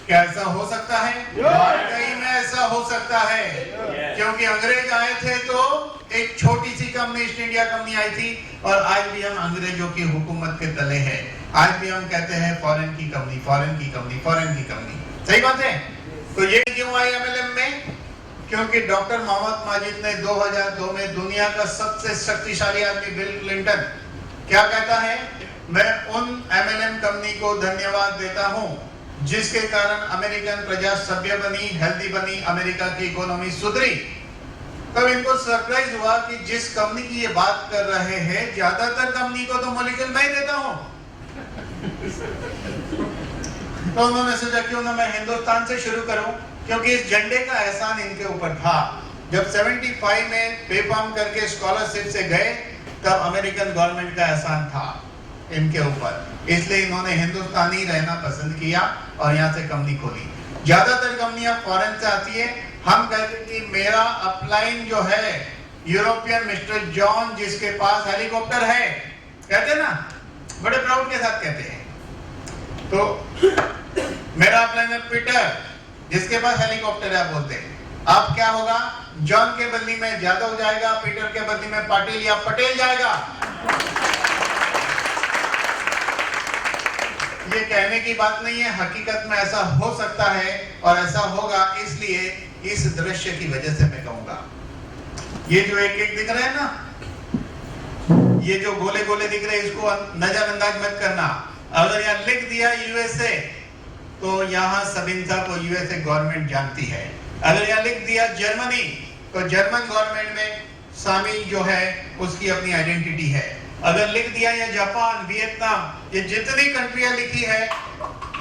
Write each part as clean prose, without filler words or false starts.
क्या ऐसा हो सकता है? वाकई में ऐसा हो सकता है, क्योंकि अंग्रेज आए थे तो एक छोटी सी कंपनी ईस्ट इंडिया कंपनी आई थी, और आज भी हम अंग्रेजों की हुकूमत के तले हैं। आज भी हम कहते हैं फॉरेन की कंपनी, फॉरेन की कंपनी, फॉरेन की कंपनी। सही बात है। तो ये क्यों आई एमएलएम में? क्योंकि डॉक्टर मोहम्मद माजिद ने 2002 में दुनिया का सबसे शक्तिशाली आदमी बिल क्लिंटन क्या कहता है, मैं उन एमएलएम कंपनी को धन्यवाद देता हूं जिसके कारण अमेरिकन प्रजा सभ्य बनी, हेल्दी बनी, अमेरिका की इकोनॉमी सुधरी। तब इनको सरप्राइज हुआ कि जिस कंपनी की ये बात कर रहे हैं, ज्यादातर कंपनी को तो मॉलिक्यूल मैं ही देता हूं। तो उन्होंने सोचा क्यों ना मैं हिंदुस्तान से शुरू करूं, क्योंकि इस झंडे का एहसान इनके ऊपर था। जब 75 में पेपाम करके स्कॉलरशिप से गए, तब अमेरिकन गवर्नमेंट का एहसान था इनके ऊपर, इसलिए इन्होंने हिंदुस्तानी रहना पसंद किया और यहाँ से कंपनी खोली। ज्यादातर कंपनियां फॉरेन से आती है। हम कहते हैं कि मेरा अपलाइन जो है यूरोपियन मिस्टर जॉन जिसके पास हेलीकॉप्टर है, कहते हैं ना, बड़े प्राउड के साथ कहते हैं। तो मेरा अपलाइन है पीटर जिसके पास हेलीकॉप्टर है, बोलते हैं। अब क्या होगा, जॉन के बदली में यादव जाएगा, पीटर के बदली में पाटिल या पटेल जाएगा। ये कहने की बात नहीं है, हकीकत में ऐसा हो सकता है और ऐसा होगा, इसलिए इस दृश्य की वजह से मैं कहूंगा। ये जो एक एक दिख रहे हैं ना, ये जो गोले गोले दिख रहे हैं, इसको नजरअंदाज मत करना। अगर यहाँ लिख दिया यूएसए, तो यहाँ सबिंसा को यूएसए गवर्नमेंट जानती है। अगर यहाँ लिख दिया जर्मनी, तो जर्मन गवर्नमेंट में शामिल जो है उसकी अपनी आइडेंटिटी है। अगर लिख दिया या जापान, वियतनाम, ये जितनी कंट्रियां लिखी है,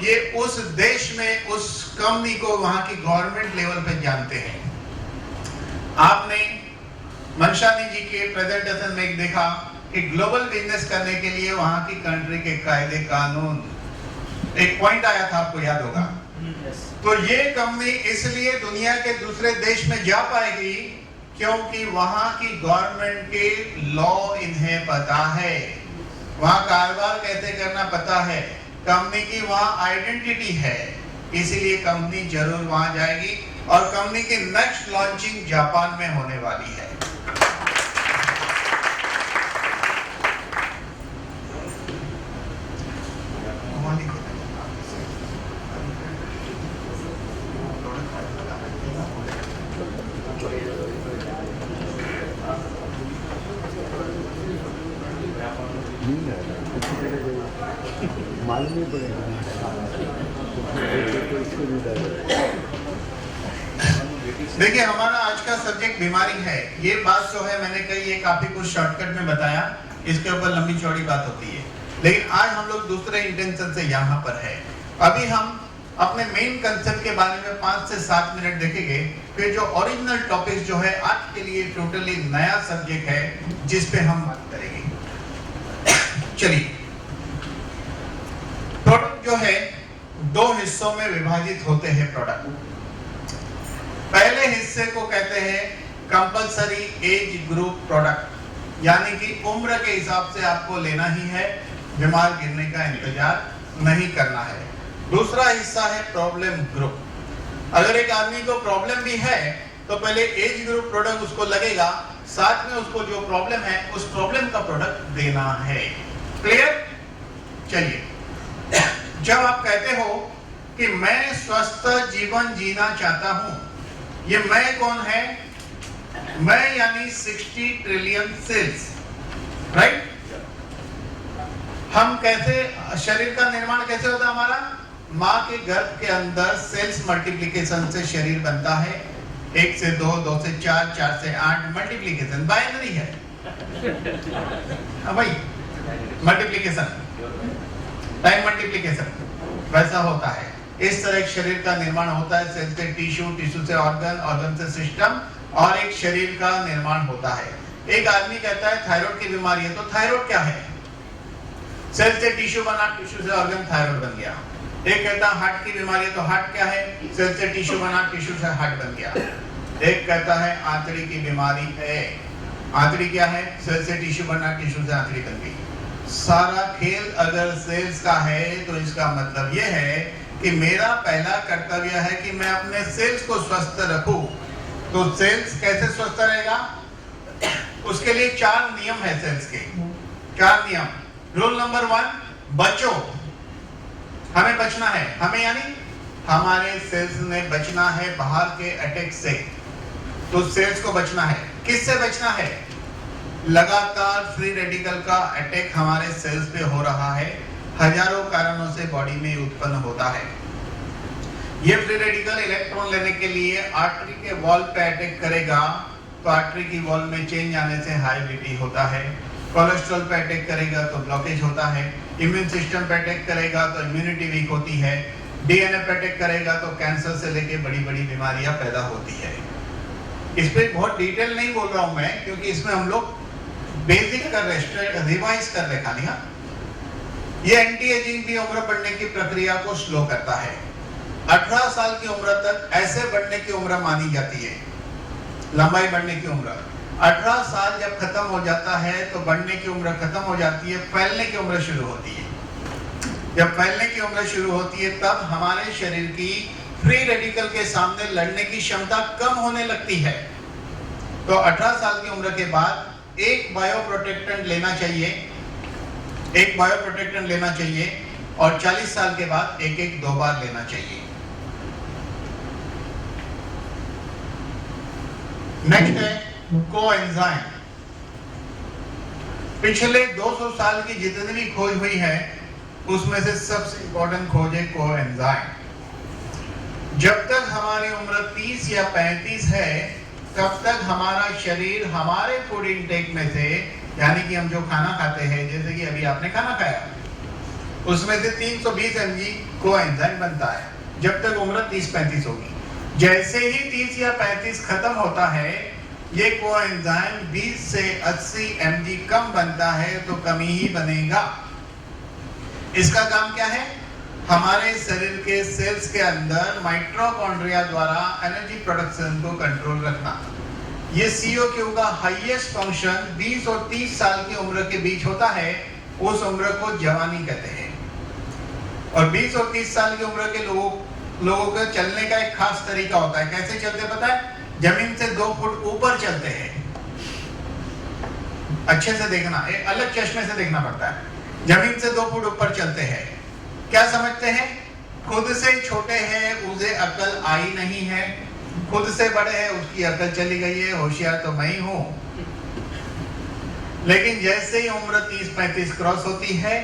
ये उस देश में उस कंपनी को वहां की गवर्नमेंट लेवल पे जानते हैं। आपने मनशानी जी के प्रेजेंटेशन में एक देखा कि ग्लोबल बिजनेस करने के लिए वहां की कंट्री के कायदे कानून, एक पॉइंट आया था, आपको याद होगा। तो ये कंपनी इसलिए दुनिया के दूसरे देश में जा पाएगी क्योंकि वहां की गवर्नमेंट के लॉ इन्हें पता है, वहां कारोबार कैसे करना पता है, कंपनी की वहां आइडेंटिटी है, इसीलिए कंपनी जरूर वहां जाएगी। और कंपनी की नेक्स्ट लॉन्चिंग जापान में होने वाली है। मालूम नहीं पड़ेगा। देखिए, हमारा आज का सब्जेक्ट बीमारी है। ये बात जो है मैंने कही, ये काफी कुछ शॉर्टकट में बताया, इसके ऊपर लंबी चौड़ी बात होती है, लेकिन आज हम लोग दूसरे इंटेंशन से यहाँ पर है। अभी हम अपने मेन कंसेप्ट के बारे में 5 से 7 मिनट देखेंगे, फिर जो ओरिजिनल टॉपिक जो है आज के लिए टोटली नया सब्जेक्ट है जिस पे हम बात करेंगे। चलिए, प्रोडक्ट जो है 2 हिस्सों में विभाजित होते हैं प्रोडक्ट। पहले हिस्से को कहते हैं कंपलसरी एज ग्रुप प्रोडक्ट, यानी कि उम्र के हिसाब से आपको लेना ही है, बीमार गिरने का इंतजार नहीं करना है। दूसरा हिस्सा है प्रॉब्लम ग्रुप। अगर एक आदमी को प्रॉब्लम भी है तो पहले एज ग्रुप प्रोडक्ट उसको लगेगा, साथ में उसको जो प्रॉब्लम है उस प्रॉब्लम का प्रोडक्ट देना है। क्लियर? चलिए, जब आप कहते हो कि मैं स्वस्थ जीवन जीना चाहता हूं, ये मैं कौन है? मैं यानी 60 ट्रिलियन सेल्स, राइट? हम कैसे, शरीर का निर्माण कैसे होता है हमारा? माँ के गर्भ के अंदर सेल्स मल्टीप्लिकेशन से शरीर बनता है। 1 से 2, 2 से 4, 4 से 8, मल्टीप्लिकेशन बाइनरी है। हाँ भाई, मल्टीप्लिकेशन, टाइम मल्टीप्लिकेशन वैसा होता है। इस तरह एक शरीर का निर्माण होता है, सेल से टिश्यू, टिश्यू से ऑर्गन, ऑर्गन से सिस्टम, और एक शरीर का निर्माण होता है। एक आदमी कहता है थायराइड की बीमारी है, तो थायराइड क्या है? सेल से टिश्यू बना, टिश्यू से ऑर्गन, थायराइड बन गया। एक कहता है हार्ट की बीमारी है, तो हार्ट क्या है? सेल से टिश्यू बना, टिश्यू से हार्ट बन गया। एक कहता है आंतड़ी की बीमारी है, आंतड़ी क्या है? सेल से टिश्यू बना, टिश्यू से आंतड़ी बन गई। सारा खेल अगर सेल्स का है तो इसका मतलब यह है कि मेरा पहला कर्तव्य है कि मैं अपने सेल्स को स्वस्थ रखूं। तो सेल्स कैसे स्वस्थ रहेगा? उसके लिए 4 नियम है सेल्स के। 4 नियम। रूल नंबर 1, बचो। हमें बचना है, हमें यानी हमारे सेल्स ने बचना है बाहर के अटैक से। तो सेल्स को बचना है। किससे बचना है? लगातार फ्री रेडिकल का अटैक हमारे सेल्स पे हो रहा है, हजारों कारणों से बॉडी में उत्पन्न होता है। ये फ्री रेडिकल इलेक्ट्रॉन लेने के लिए आर्टरी के वॉल पे अटैक करेगा, तो आर्टरी की वॉल में चेंज आने से हाई बीपी होता है। कोलेस्ट्रॉल पे अटैक करेगा तो ब्लॉकेज होता है। इम्यून सिस्टम पे अटैक करेगा तो इम्यूनिटी वीक होती है। डीएनए पे अटैक करेगा तो कैंसर से लेके बड़ी बड़ी बीमारियां पैदा होती है। इस पे बहुत डिटेल नहीं बोल रहा हूं मैं, क्योंकि इसमें हम लोग बेसिक कर रहे, रिवाइज कर रहे खाली। हाँ, ये एंटी एजिंग भी उम्र बढ़ने की प्रक्रिया को स्लो करता है। 18 साल की उम्र तक ऐसे बढ़ने की उम्र मानी जाती है, लंबाई बढ़ने की उम्र। 18 साल जब खत्म हो जाता है तो बढ़ने की उम्र खत्म हो जाती है, फैलने की उम्र शुरू होती है। जब फैलने की उम्र शुरू होती है तब हमारे शरीर की फ्री रेडिकल के सामने लड़ने की क्षमता कम होने लगती है। तो 18 साल की उम्र के बाद एक बायो प्रोटेक्टेंट लेना चाहिए, एक बायो प्रोटेक्टेंट लेना चाहिए, और 40 साल के बाद एक 2 बार लेना चाहिए। नेक्स्ट है कोएंजाइम। पिछले 200 साल की जितनी भी खोज हुई है उसमें से सबसे इंपॉर्टेंट खोज है कोएंजाइम। जब तक हमारी उम्र 30 या 35 है तब तक हमारा शरीर हमारे फूड इंटेक में से, यानी कि हम जो खाना खाते हैं, जैसे कि अभी आपने खाना खाया, उसमें से 320 mg कोएंजाइम बनता है जब तक उम्र 30-35 होगी। जैसे ही 30 या 35 खत्म होता है, ये कोएंजाइम 20 से 80 mg कम बनता है, तो कमी ही बनेगा। इसका काम क्या है? हमारे शरीर के सेल्स के अंदर माइटोकॉन्ड्रिया द्वारा एनर्जी प्रोडक्शन को कंट्रोल रखना। ये सीओक्यू का हाईएस्ट फंक्शन 20 और 30 साल की उम्र के बीच होता है, उस उम्र को जवानी कहते हैं। और 20 और 30 साल की उम्र के लोगों के चलने का एक खास तरीका होता है। कैसे चलते पता है? जमीन से 2 फुट ऊपर चलते हैं। अच्छे से देखना, एक अलग चश्मे से देखना पड़ता है। जमीन से 2 फुट ऊपर चलते हैं। क्या समझते हैं? खुद से छोटे हैं, उसे अकल आई नहीं है। खुद से बड़े हैं, उसकी अकल चली गई है, होशियार तो मैं ही हूं। लेकिन जैसे ही उम्र 30-35 क्रॉस होती है,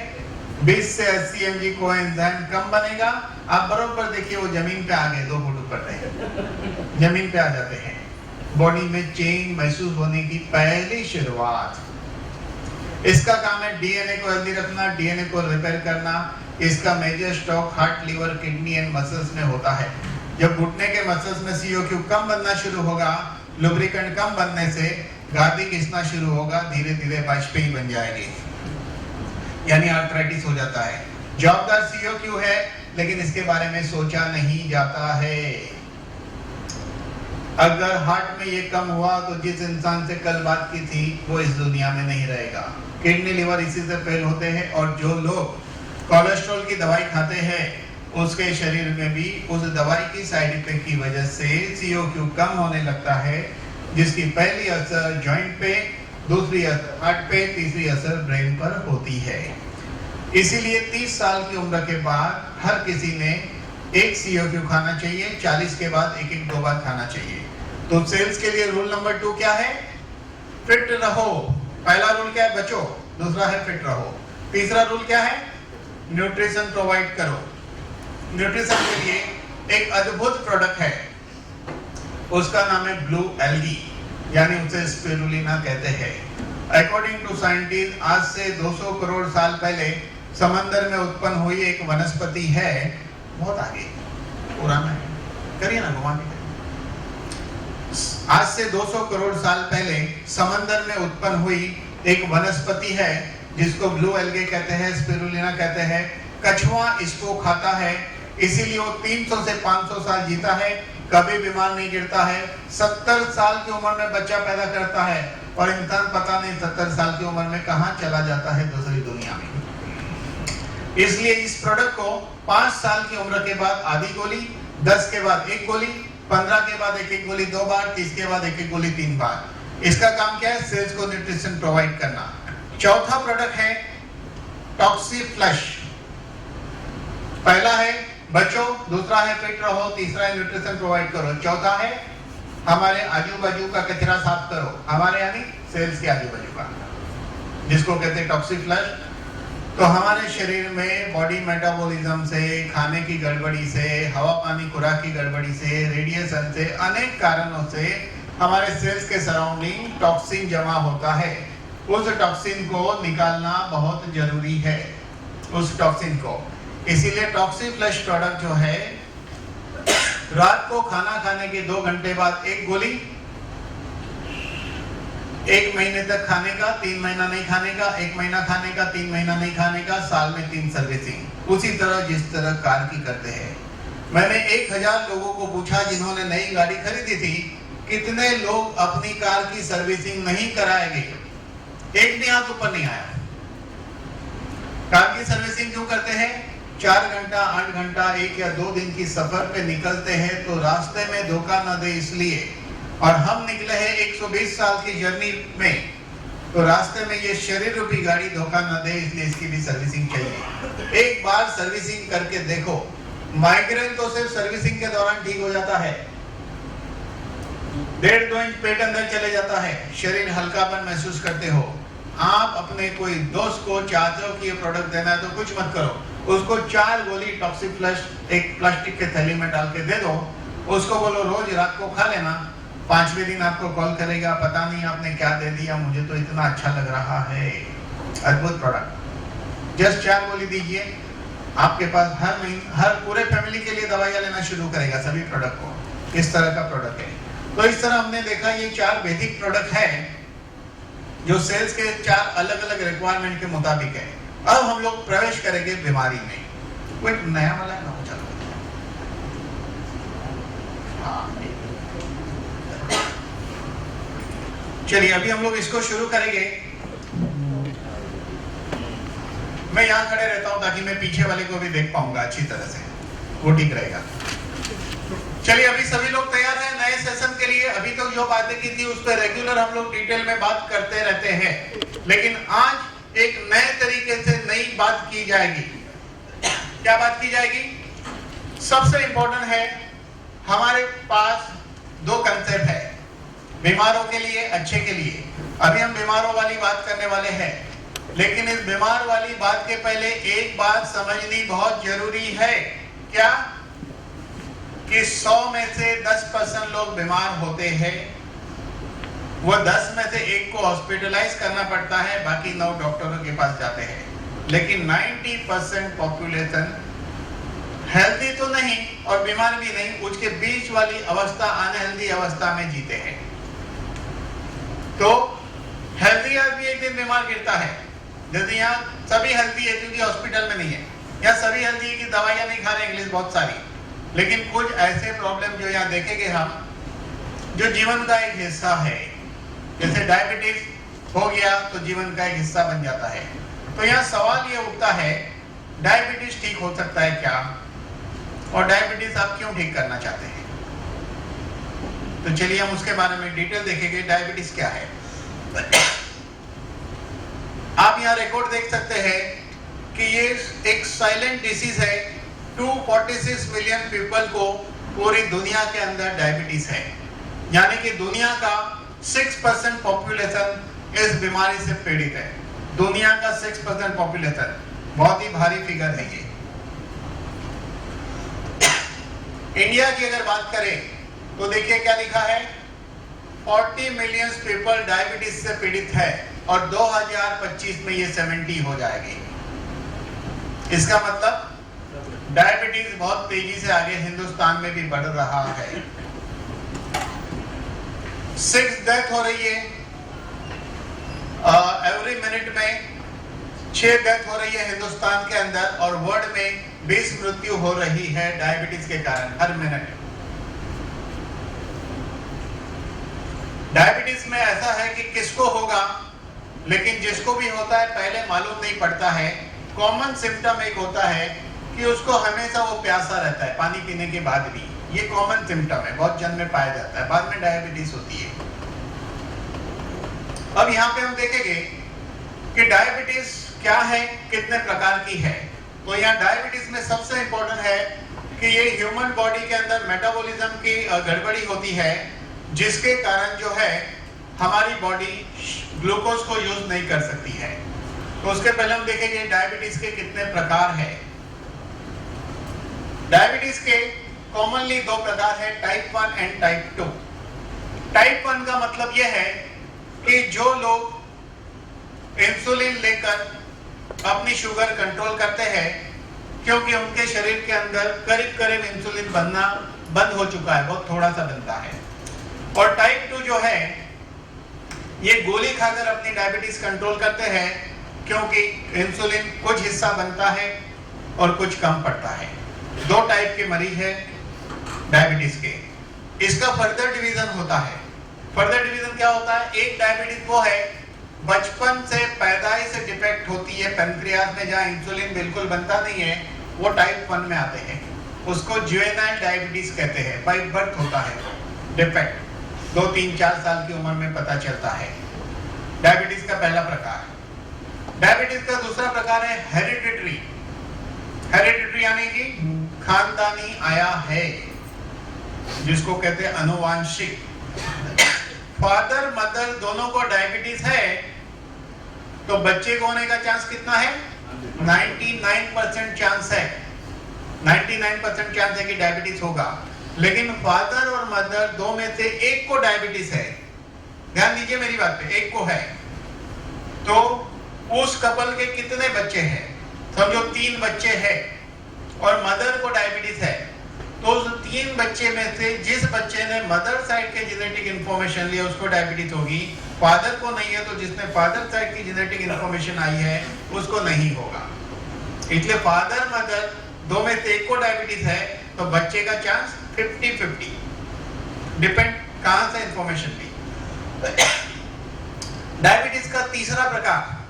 20 से 80 mg कोएंजाइम कम बनेगा। आप बरोबर देखिए, वो जमीन पे आ गए, 2 फुट ऊपर थे, जमीन पे आ जाते हैं। बॉडी में चेंज महसूस होने की पहली शुरुआत। इसका काम है डीएनए को हेल्दी रखना, डीएनए को रिपेयर करना। इसका major stock heart, liver, kidney and muscles में होता है। जब घुटने के मसल्स में सीओक्यू कम बनना शुरू होगा, लुब्रिकेंट कम बनने से गादी घिसना शुरू होगा, धीरे धीरे वाजपेयी बन जाएगी, यानी आर्थराइटिस हो जाता है। जवाबदार सीओक्यू है, लेकिन इसके बारे में सोचा नहीं जाता है। अगर हार्ट में ये कम हुआ तो जिस इंसान से कल बात की थी वो इस दुनिया में नहीं रहेगा। किडनी, लिवर इसी से फेल होते हैं। और जो लोग कोलेस्ट्रॉल की दवाई खाते हैं, उसके शरीर में भी उस दवाई की साइड इफेक्ट की वजह से सीओक्यू कम होने लगता है, जिसकी पहली असर जॉइंट पे, दूसरी असर हार्ट पे, तीसरी असर ब्रेन पर होती है। इसीलिए 30 साल की उम्र के बाद हर किसी ने एक सीओक्यू खाना चाहिए, 40 के बाद एक 2 बार खाना चाहिए। तो सेल्स के लिए रूल नंबर 2 क्या है? फिट रहो। पहला रूल क्या है? बचो। दूसरा है फिट रहो। तीसरा रूल क्या है? न्यूट्रिशन प्रोवाइड करो। न्यूट्रिशन के लिए एक अद्भुत प्रोडक्ट है, उसका नाम है ब्लू एल्गी, यानी उसे स्पिरुलिना कहते हैं। अकॉर्डिंग टू साइंटिस्ट, आज से 200 करोड़ साल पहले समंदर में उत्पन्न हुई एक वनस्पति है। बहुत आगे पुराना है, करिए ना, घुमा के। आज से 200 करोड़ साल पहले समंदर में उत्पन्न हुई एक वनस्पति है, जिसको ब्लू एल्गे कहते हैं, स्पिरुलिना कहते हैं। कछुआ इसको खाता है, इसीलिए वो 300 से 500 साल जीता है, कभी बीमार नहीं गिरता है। 70 साल की उम्र में बच्चा पैदा करता है, और इंसान पता नहीं 70 साल की उम्र में कहां चला जाता है दूसरी दुनिया में। इसलिए इस प्रोडक्ट को 5 साल की उम्र के बाद आधी गोली, 10 के बाद 1 गोली, 15 के बाद 1-1 गोली 2 बार, 30 के बाद 1-1 गोली 3 बार। इसका काम क्या है? सेल्स को न्यूट्रिशन प्रोवाइड करना। चौथा प्रोडक्ट है टॉक्सी फ्लश। पहला है बचो, दूसरा है फिट रहो, तीसरा है न्यूट्रिशन प्रोवाइड करो, चौथा है हमारे आजू बाजू का कचरा साफ करो, हमारे यानी सेल्स के आजू बाजू का, जिसको कहते हैं टॉक्सी फ्लश। तो हमारे शरीर में बॉडी मेटाबॉलिज्म से, खाने की गड़बड़ी से, हवा पानी खुराक की गड़बड़ी से, रेडिएशन से, अनेक कारणों से हमारे सेल्स के सराउंडिंग टॉक्सिन जमा होता है। उस टॉक्सिन को निकालना बहुत जरूरी है, उस टॉक्सिन को। इसीलिए टॉक्सी फ्लश प्रोडक्ट जो है, रात को खाना खाने के 2 घंटे बाद 1 गोली, 1 महीने तक खाने का, 3 महीना नहीं खाने का, 1 महीना खाने का, 3 महीना नहीं खाने का, साल में 3 सर्विसिंग। उसी तरह जिस तरह कार की करते हैं। मैंने 1000 लोगों को पूछा जिन्होंने नई गाड़ी खरीदी थी, कितने लोग अपनी कार की सर्विसिंग नहीं कराएंगे? एक भी हाथ ऊपर नहीं आया। कार की सर्विसिंग क्यों करते हैं? 4 घंटा, 8 घंटा, 1 या 2 दिन की सफर पे निकलते हैं तो रास्ते में धोखा न दे इसलिए। और हम निकले हैं 120 साल की जर्नी में, तो रास्ते में ये शरीर रूपी गाड़ी धोखा न दे, इसलिए इसकी भी सर्विसिंग चाहिए। एक बार सर्विसिंग करके देखो, माइग्रेन तो सिर्फ सर्विसिंग के दौरान ठीक हो जाता है। 1.5-2 इंच पेट अंदर चले जाता है, शरीर हल्कापन महसूस करते हो। आप अपने कोई दोस्त को चाहते हो कि ये प्रोडक्ट देना है तो कुछ मत करो, उसको 4 गोली टॉक्सी फ्लश एक प्लास्टिक के थैली में डाल के दे दो, उसको बोलो रोज रात को खा लेना। 5वें दिन आपको कॉल करेगा, पता नहीं आपने क्या दे दिया, मुझे तो इतना अच्छा लग रहा है। अद्भुत प्रोडक्ट। जस्ट 4 गोली दीजिए, आपके पास हर पूरे फैमिली के लिए दवाइयां लेना शुरू करेगा सभी प्रोडक्ट को। इस तरह का प्रोडक्ट है। तो इस तरह हमने देखा ये 4 बेसिक प्रोडक्ट है जो सेल्स के 4 अलग अलग रिक्वायरमेंट के मुताबिक है। अब हम लोग प्रवेश करेंगे बीमारी में। कोई नया वाला है ना? चलो चलिए अभी हम लोग इसको शुरू करेंगे। मैं यहाँ खड़े रहता हूँ ताकि मैं पीछे वाले को भी देख पाऊंगा अच्छी तरह से, वो ठीक रहेगा। चलिए अभी सभी लोग तैयार हैं नए सेशन के लिए? अभी तक जो बातें की थी उस पर रेगुलर हम लोग डिटेल में बात करते रहते हैं, लेकिन आज एक नए तरीके से नई बात की जाएगी। क्या बात की जाएगी? सबसे इंपॉर्टेंट है, हमारे पास 2 कंसेप्ट है बीमारों के लिए, अच्छे के लिए। अभी हम बीमारों वाली बात करने वाले हैं, लेकिन इस बीमार वाली बात के पहले एक बात समझनी बहुत जरूरी है। क्या? कि 100 में से 10% लोग बीमार होते हैं, वो 10 में से 1 को हॉस्पिटलाइज करना पड़ता है, बाकी 9 डॉक्टरों के पास जाते हैं। लेकिन 90% पॉपुलेशन हेल्दी तो नहीं और बीमार भी नहीं, उसके बीच वाली अवस्था, अनहेल्दी अवस्था में जीते हैं। तो हेल्दी आदमी एक दिन बीमार गिरता है। जैसे यहाँ सभी हेल्दी है क्योंकि हॉस्पिटल में नहीं है, यहाँ सभी हेल्दी है कि दवाइयां नहीं खा रहे, इंग्लिश बहुत सारी, लेकिन कुछ ऐसे प्रॉब्लम जो यहाँ देखेंगे हम, जो जीवन का एक हिस्सा है। जैसे डायबिटीज हो गया तो जीवन का एक हिस्सा बन जाता है। तो यहाँ सवाल ये उठता है, डायबिटीज ठीक हो सकता है क्या? और डायबिटीज आप क्यों ठीक करना चाहते हैं? तो चलिए हम उसके बारे में डिटेल देखेंगे। डायबिटीज क्या है? आप यहाँ रिकॉर्ड देख सकते हैं कि ये एक साइलेंट डिसीज है। 246 मिलियन पीपल को पूरी दुनिया के अंदर डायबिटीज है, यानी कि दुनिया का 6% पॉपुलेशन इस बीमारी से पीड़ित है। दुनिया का 6% पॉपुलेशन, बहुत ही भारी फिगर है ये। इंडिया की अगर बात करें तो देखिए क्या लिखा है, 40 मिलियन पीपल डायबिटीज से पीड़ित है और 2025 में ये 70 हो जाएगी। इसका मतलब डायबिटीज बहुत तेजी से आगे हिंदुस्तान में भी बढ़ रहा है। 6 डेथ हो रही है एवरी मिनट में, 6 डेथ हो रही है हिंदुस्तान के अंदर, और वर्ल्ड में 20 मृत्यु हो रही है डायबिटीज के कारण हर मिनट। डायबिटीज में ऐसा है कि किसको होगा, लेकिन जिसको भी होता है पहले मालूम नहीं पड़ता है। कॉमन सिम्टम एक होता है कि उसको हमेशा वो प्यासा रहता है पानी पीने के बाद भी। ये कॉमन सिम्टम है, बहुत जन में पाया जाता है, बाद में डायबिटीज होती है। अब यहाँ पे हम देखेंगे कि डायबिटीज क्या है, कितने प्रकार की है। तो यहाँ डायबिटीज में सबसे इंपॉर्टेंट है कि ये ह्यूमन बॉडी के अंदर मेटाबॉलिज्म की गड़बड़ी होती है, जिसके कारण जो है हमारी बॉडी ग्लूकोज को यूज नहीं कर सकती है। तो उसके पहले हम देखेंगे डायबिटीज के कितने प्रकार है। डायबिटीज के कॉमनली दो प्रकार है, टाइप 1 एंड टाइप 2। टाइप 1 का मतलब यह है कि जो लोग इंसुलिन लेकर अपनी शुगर कंट्रोल करते हैं, क्योंकि उनके शरीर के अंदर करीब करीब इंसुलिन बनना बंद हो चुका है, बहुत थोड़ा सा बनता है। और टाइप 2 जो है ये गोली खाकर अपनी डायबिटीज कंट्रोल करते हैं, क्योंकि इंसुलिन कुछ हिस्सा बनता है और कुछ कम पड़ता है। दो टाइप के मरीज है डायबिटीज के। इसका फर्दर डिवीजन होता है। फर्दर डिवीजन क्या होता है? एक डायबिटीज वो है बचपन से पैदाइश से डिफेक्ट होती है पैनक्रियाज में, जहां इंसुलिन बिल्कुल बनता नहीं है, वो टाइप 1 में आते हैं। उसको जुवेनाइल डायबिटीज कहते हैं, बाय बर्थ होता है डिफेक्ट, 2, 3, 4 साल की उम्र में पता चलता है। डायबिटीज का पहला प्रकार। डायबिटीज का दूसरा प्रकार है हेरिडिटरी। हेरिडिटरी यानी कि खानदानी आया है, जिसको कहते हैं अनुवांशिक। फादर मदर दोनों को डायबिटीज है तो बच्चे को होने का चांस कितना है? 99% चांस है। 99% चांस है कि डायबिटीज होगा। लेकिन फादर और मदर दो में से एक को डायबिटीज है, ध्यान दीजिए मेरी बात पे, एक को है, तो उस कपल के कितने बच्चे हैं? समझो 3 बच्चे हैं और मदर को डायबिटीज है, तो उस 3 बच्चे में से जिस बच्चे ने मदर साइड के जेनेटिक इंफॉर्मेशन लिया उसको डायबिटीज होगी। फादर को नहीं है तो जिसने फादर साइड की जेनेटिक इंफॉर्मेशन आई है उसको नहीं होगा। इसलिए फादर मदर दो में से एक को डायबिटीज है तो बच्चे का चांस 50-50, डिपेंड कहां से इंफॉर्मेशन ली। डायबिटीज का तीसरा प्रकार।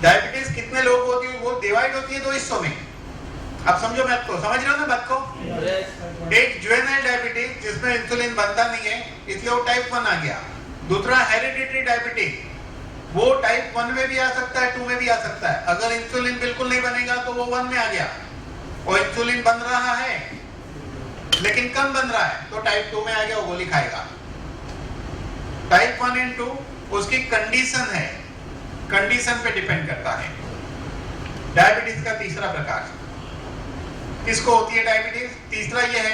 डायबिटीज कितने लोग होती है? वो डिवाइड होती है 2 हिस्सों में। आप समझो बात को, समझ रहे हो ना बात को? एक जुवेनाइल डायबिटीज जिसमें इंसुलिन बनता नहीं है, इसलिए वो टाइप 1 आ गया। दूसरा हेरिडिटरी डायबिटीज, वो टाइप 1 में भी आ सकता है, 2 में भी आ सकता है। अगर इंसुलिन बिल्कुल नहीं बनेगा तो वो 1 में आ गया, और इंसुलिन बन रहा है लेकिन कम बन रहा है तो टाइप 2 में आ गया, वो गोली खाएगा। टाइप 1 एंड 2 उसकी कंडीशन है, कंडीशन पे डिपेंड करता है। डायबिटीज का तीसरा प्रकार किसको होती है डायबिटीज? तीसरा ये है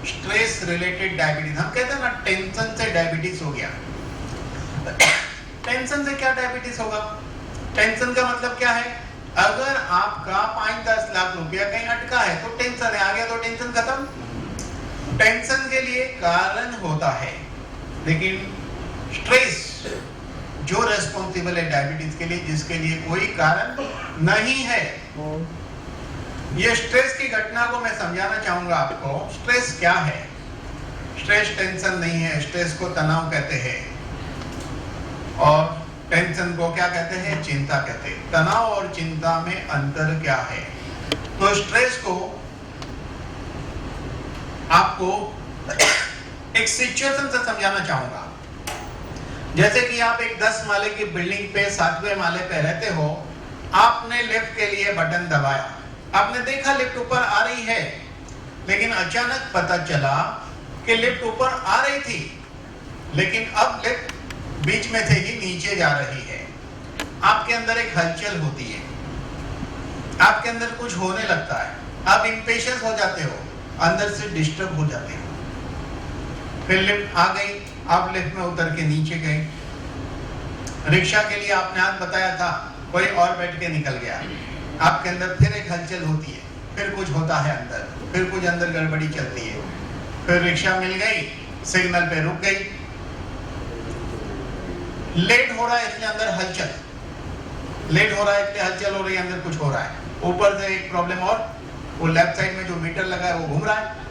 स्ट्रेस रिलेटेड डायबिटीज। हम कहते हैं ना टेंशन से डायबिटीज हो गया। टेंशन से क्या डायबिटीज होगा? टेंशन का मतलब क्या है? अगर आपका 5-10 लाख रुपया कहीं अटका है तो टेंशन है, आ गया तो टेंशन खत्म। टेंशन के लिए कारण होता है, लेकिन स्ट्रेस जो रेस्पॉन्सिबल है डायबिटीज के लिए, जिसके लिए कोई कारण नहीं है। ये स्ट्रेस की घटना को मैं समझाना चाहूंगा आपको। स्ट्रेस क्या है? स्ट्रेस टेंशन नहीं है, स्ट्रेस को तनाव कहते हैं, और टेंशन को क्या कहते हैं? चिंता कहते हैं। तनाव और चिंता में अंतर क्या है? तो स्ट्रेस को आपको एक सिचुएशन से समझाना चाहूंगा। जैसे कि आप एक 10 माले की बिल्डिंग पे 7वें माले पे रहते हो, आपने लिफ्ट के लिए बटन दबाया, आपने देखा लिफ्ट ऊपर आ रही है, लेकिन अचानक पता चला कि लिफ्ट ऊपर आ रही थी, लेकिन अब लिफ्ट बीच में से ही नीचे जा रही है। आपके अंदर एक हलचल होती है, आपके अंदर कुछ होने लगता है, आप इंपेशेंस हो जाते हो, अंदर से डिस्टर्ब हो जाते हो। फिर लिफ्ट आ गई, आप लिफ्ट में उतर के नीचे गए। रिक्शा के लिए आपने हाथ बताया था, कोई और बैठ के निकल गया। आपके अंदर फिर एक हलचल होती है, फिर कुछ होता है अंदर, फिर कुछ अंदर गड़बड़ी चलती है। फिर रिक्शा मिल गई, सिग्नल पे रुक गई, लेट हो रहा है इसलिए अंदर हलचल, लेट हो रहा है इसलिए हलचल हो रही है, अंदर कुछ हो रहा है। ऊपर से एक प्रॉब्लम और, वो लेफ्ट साइड में जो मीटर लगा है वो घूम रहा है,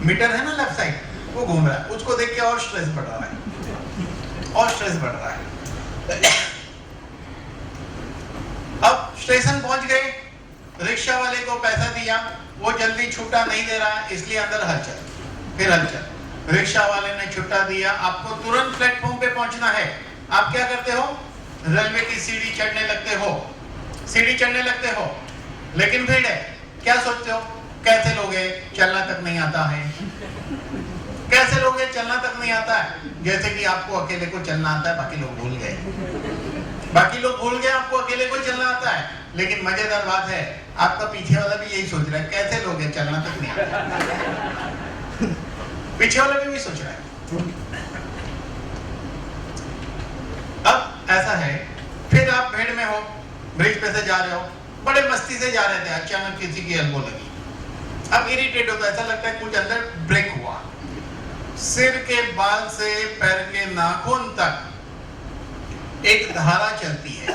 मीटर है ना लेफ्ट साइड, वो घूम रहा है, उसको देख के और स्ट्रेस बढ़ रहा है, और स्ट्रेस बढ़ रहा है। अब स्टेशन पहुंच गए, रिक्शा वाले को पैसा दिया, वो जल्दी छुट्टा नहीं दे रहा है, इसलिए अंदर हलचल, फिर हलचल। रिक्शा वाले ने छुट्टा दिया, आपको तुरंत प्लेटफॉर्म पे पहुंचना है। आप क्या करते हो? रेलवे की सीढ़ी चढ़ने लगते हो, सीढ़ी चढ़ने लगते हो, लेकिन भीड़ है। क्या सोचते हो? कैसे लोगे, चलना तक नहीं आता है। कैसे लोगे, चलना तक नहीं आता है। जैसे कि आपको अकेले को चलना आता है, बाकी लोग भूल गए, बाकी लोग भूल गए आपको अकेले को चलना आता है। लेकिन मजेदार बात है, आपका पीछे वाला भी यही सोच रहा है, कैसे लोग हैं, चलना तक नहीं आता। पीछे वाला भी सोच रहा है। अब ऐसा है, फिर आप भीड़ में हो, ब्रिज पे से जा रहे हो, बड़े मस्ती से जा रहे थे, अचानक किसी की एल्बो लगी। अब इरिटेट होता है, ऐसा लगता है कुछ अंदर ब्रेक हुआ। सिर के बाल से पैर के नाखून तक एक धारा चलती है,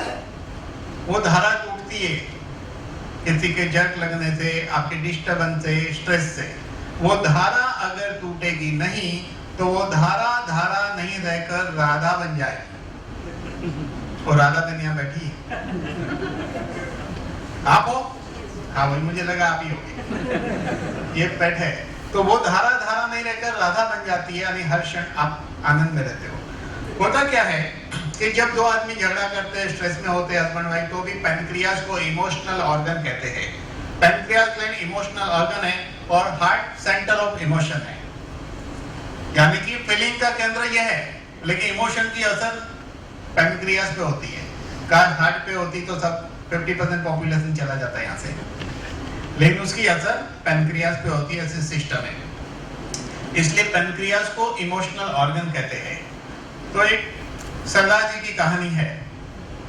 वो धारा टूटती है किसी के जर्क लगने से, आपके डिस्टर्बेंस से, स्ट्रेस से। वो धारा अगर टूटेगी नहीं तो वो धारा धारा नहीं रहकर राधा बन जाएगी। और राधा तो यहाँ बैठी है, आप हो? हाँ वही मुझे लगा आप ही होगे, ये पेट है। तो वो धारा धारा नहीं रहकर राधा बन जाती है, यानी हर क्षण आप आनंद में रहते हो। होता क्या है कि जब दो आदमी झगड़ा करते हैं, स्ट्रेस में होते हैं हस्बैंड वाइफ, तो भी पैनक्रियास को इमोशनल ऑर्गन कहते हैं। पैनक्रियास ग्लैंड इमोशनल ऑर्गन है और हार्ट सेंटर ऑफ इमोशन है, यानी कि फीलिंग का केंद्र यह है, लेकिन इमोशन की असर पैनक्रियास पे होती है। कार हार्ट पे होती तो सब 50% पॉपुलेशन चला जाता है यहाँ से, लेकिन उसकी असर पैनक्रियास पे होती है, ऐसे सिस्टम है, इसलिए पैनक्रियास को इमोशनल ऑर्गन कहते हैं। तो एक सरदार जी की कहानी है,